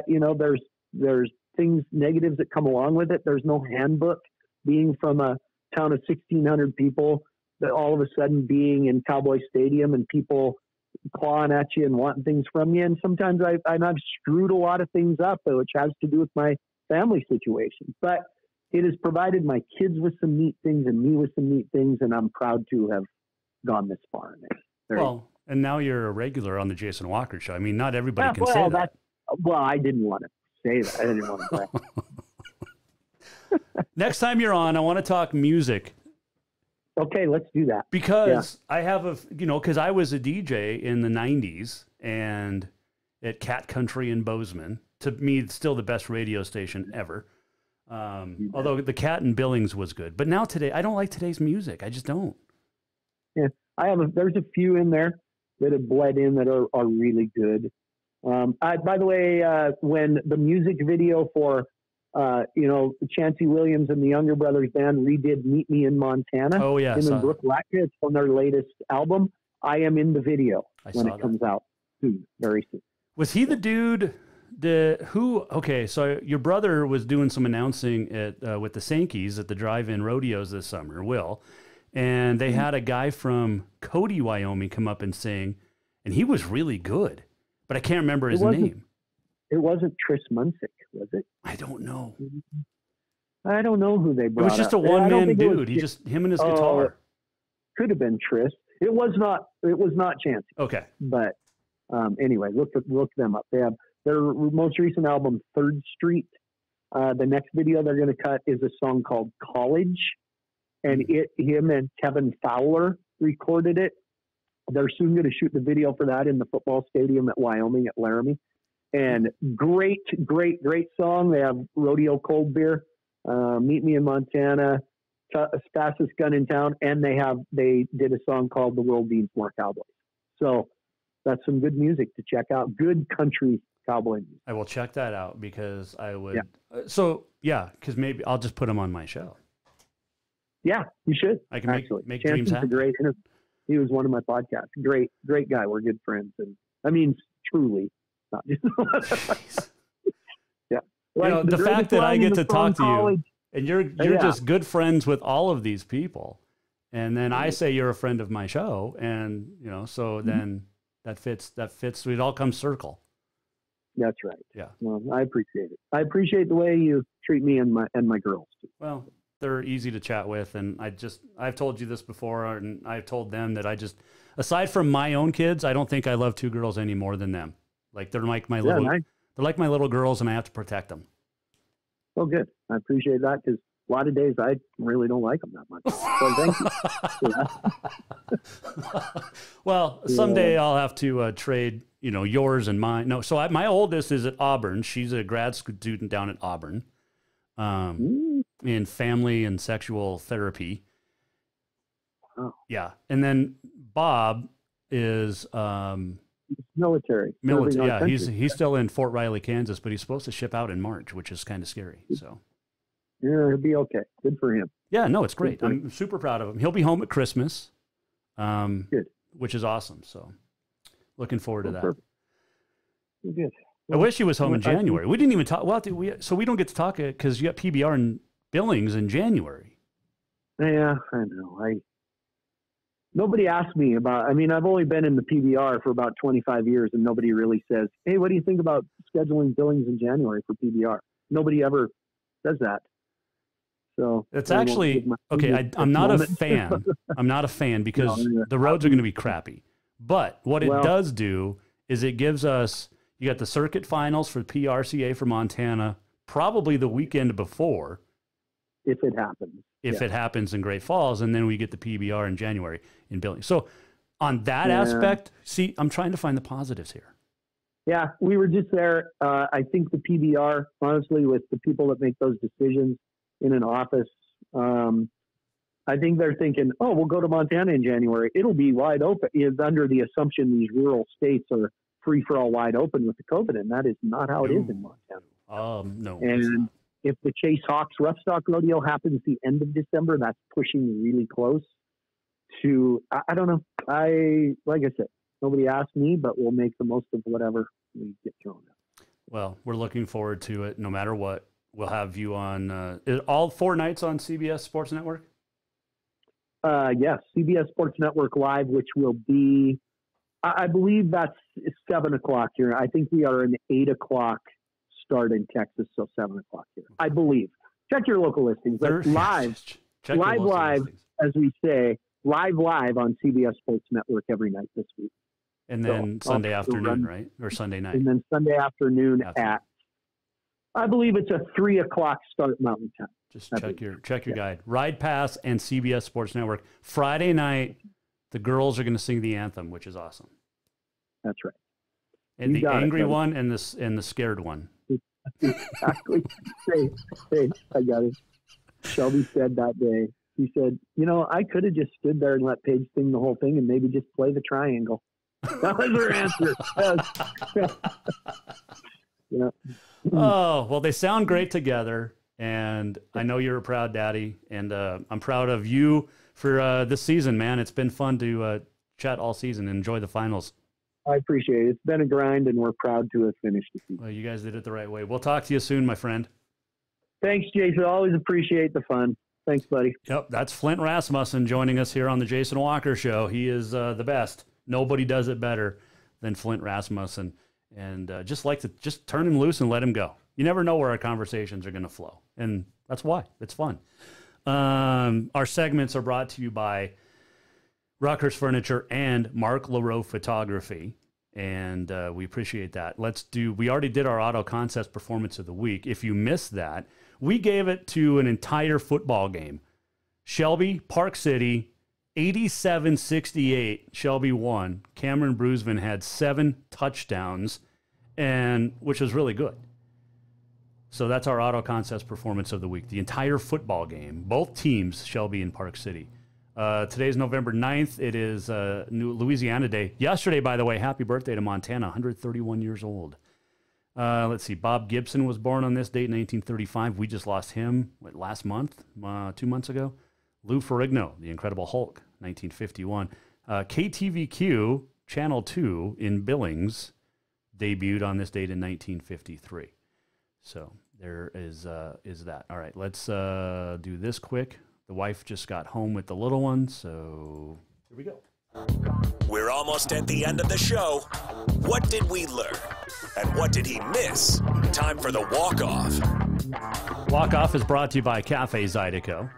you know, there's things, negatives that come along with it. There's no handbook. Being from a town of 1,600 people, that all of a sudden being in Cowboy Stadium and people clawing at you and wanting things from you. And sometimes I've screwed a lot of things up, which has to do with my family situation. But it has provided my kids with some neat things and me with some neat things, and I'm proud to have gone this far in it. Well, and now you're a regular on the Jason Walker Show. I mean, not everybody can say that. Well, I didn't want to say that. I didn't want to say Next time you're on, I want to talk music. Okay, let's do that. Because I have because I was a DJ in the 90s and at Cat Country in Bozeman. To me, it's still the best radio station ever. Although the Cat in Billings was good. But now today, I don't like today's music. I just don't. Yeah, there's a few in there that have bled in that are really good. By the way, when the music video for, Chancey Williams and the Younger Brothers Band redid Meet Me in Montana. Oh, yeah. And Brooke Latka, it's on their latest album. I am in the video when it comes out soon, very soon. Was he the dude so your brother was doing some announcing at with the Sankeys at the drive-in rodeos this summer, Will, and they had a guy from Cody, Wyoming come up and sing, and he was really good, but I can't remember his name. It wasn't Tris Munsick, was it? I don't know. I don't know who they brought. It was just a one-man dude. Him and his guitar. Could have been Tris. It was not Chancey. Okay. But anyway, look them up. They have their most recent album, 3rd Street. The next video they're going to cut is a song called College. And him and Kevin Fowler recorded it. They're soon going to shoot the video for that in the football stadium at Wyoming at Laramie. And great song. They have Rodeo Cold Beer, Meet Me in Montana, Fastest Gun in Town, and they did a song called The World Needs More Cowboys. So that's some good music to check out. Good country cowboy music. I will check that out because I would. Yeah. Because maybe I'll just put him on my show. Yeah, you should. I can make dreams happen. He was one of my podcasts. Great guy. We're good friends. And I mean, truly. Not just yeah. Like, the fact that I get to talk to you and you're just good friends with all of these people. And then I say you're a friend of my show. And, so then that fits. It all comes circle. That's right. Yeah. Well, I appreciate it. I appreciate the way you treat me and my girls too. Well, they're easy to chat with. And I've told you this before, and I've told them that aside from my own kids, I don't think I love two girls any more than them. Like they're like they're like my little girls, and I have to protect them. Oh, good. I appreciate that because A lot of days I really don't like them that much. So thank you. Well, someday I'll have to trade, yours and mine. No, so my oldest is at Auburn. She's a grad student down at Auburn in family and sexual therapy. Oh. Yeah. And then Bob is military. Yeah, he's still in Fort Riley, Kansas, but he's supposed to ship out in March, which is kind of scary. So yeah, he'll be okay. Good for him. Yeah, no, it's great. I'm super proud of him. He'll be home at Christmas, good, which is awesome. So looking forward to that. Perfect. Good. I wish he was home in January. We didn't even talk. Well, so we don't get to talk because you got PBR and Billings in January. Yeah, I know. Nobody asked me about. I mean, I've only been in the PBR for about 25 years, and nobody really says, "Hey, what do you think about scheduling Billings in January for PBR?" Nobody ever says that. So it's actually okay. I'm not a fan. I'm not a fan because the roads are going to be crappy. But what it does do is it gives us. You got the circuit finals for PRCA for Montana, probably the weekend before. If it happens. If it happens in Great Falls, and then we get the PBR in January in Billings. So on that aspect, see, I'm trying to find the positives here. Yeah, we were just there. I think the PBR, honestly, with the people that make those decisions in an office, I think they're thinking, oh, we'll go to Montana in January. It'll be wide open. It's under the assumption these rural states are free for all wide open with the COVID, and that is not how it is in Montana. No. And if the Chase Hawks Rough Stock Rodeo happens the end of December, that's pushing really close to, I don't know. Like I said, nobody asked me, but we'll make the most of whatever we get thrown at. Well, we're looking forward to it no matter what. We'll have you on all 4 nights on CBS Sports Network? Yes, CBS Sports Network Live, which will be, I believe that's 7 o'clock here. I think we are an 8 o'clock start in Texas, so 7 o'clock here. I believe. Check your local listings. But live, as we say, live on CBS Sports Network every night this week. And then Sunday afternoon, right? Or Sunday night. And then Sunday afternoon at, I believe it's a 3 o'clock start Mountain Time. Just check your guide. Ride Pass and CBS Sports Network. Friday night, the girls are going to sing the anthem, which is awesome. That's right. And the angry one and the scared one. Exactly. Hey, I got it. Shelby said that day, he said, I could have just stood there and let Paige sing the whole thing and maybe just play the triangle. That was her answer. Yeah. Oh, well, they sound great together. And I know you're a proud daddy. And I'm proud of you for this season, man. It's been fun to chat all season and enjoy the finals. I appreciate it. It's been a grind, and we're proud to have finished the season. Well, you guys did it the right way. We'll talk to you soon, my friend. Thanks, Jason. Always appreciate the fun. Thanks, buddy. Yep, that's Flint Rasmussen joining us here on the Jason Walker Show. He is the best. Nobody does it better than Flint Rasmussen. And just turn him loose and let him go. You never know where our conversations are going to flow. And that's why. It's fun. Our segments are brought to you by Rucker's Furniture and Mark LaRoe Photography. And we appreciate that. We already did our Auto Contest Performance of the Week. If you missed that, we gave it to an entire football game. Shelby, Park City, 87-68. Shelby won. Cameron Bruisman had 7 touchdowns, which was really good. So that's our Auto Contest Performance of the Week. The entire football game, both teams, Shelby and Park City. Today's November 9th. It is New Louisiana Day. Yesterday, by the way, happy birthday to Montana, 131 years old. Let's see. Bob Gibson was born on this date in 1935. We just lost him last month, 2 months ago. Lou Ferrigno, the Incredible Hulk, 1951. KTVQ, Channel 2 in Billings, debuted on this date in 1953. So there is that. All right, let's do this quick. The wife just got home with the little one, so here we go. We're almost at the end of the show. What did we learn? And what did he miss? Time for the walk-off. Walk-off is brought to you by Cafe Zydeco.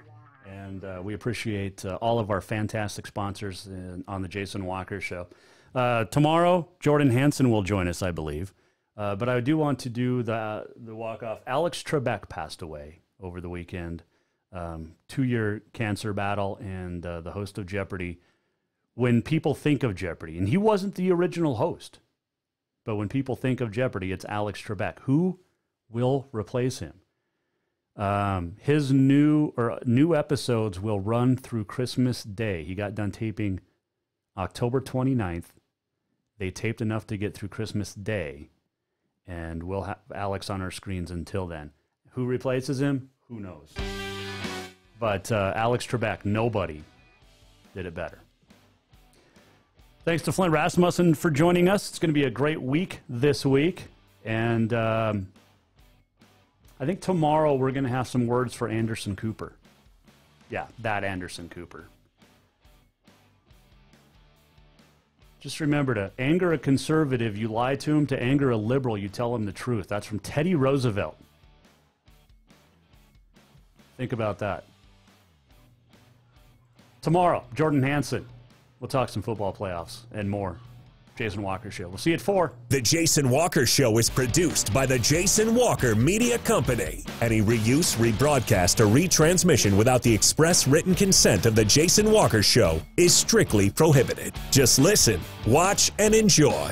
And we appreciate all of our fantastic sponsors on the Jason Walker Show. Tomorrow, Jordan Hansen will join us, I believe. But I do want to do the walk-off. Alex Trebek passed away over the weekend. 2-year cancer battle and the host of Jeopardy. When people think of Jeopardy, and he wasn't the original host, but when people think of Jeopardy, it's Alex Trebek. Who will replace him? His new episodes will run through Christmas Day. He got done taping October 29th. They taped enough to get through Christmas Day, and we'll have Alex on our screens until then. Who replaces him? Who knows? But Alex Trebek, nobody did it better. Thanks to Flint Rasmussen for joining us. It's going to be a great week this week. And I think tomorrow we're going to have some words for Anderson Cooper. Yeah, that Anderson Cooper. Just remember, to anger a conservative, you lie to him. To anger a liberal, you tell him the truth. That's from Teddy Roosevelt. Think about that. Tomorrow, Jordan Hansen. We'll talk some football playoffs and more. Jason Walker Show. We'll see you at 4. The Jason Walker Show is produced by the Jason Walker Media Company. Any reuse, rebroadcast, or retransmission without the express written consent of the Jason Walker Show is strictly prohibited. Just listen, watch, and enjoy.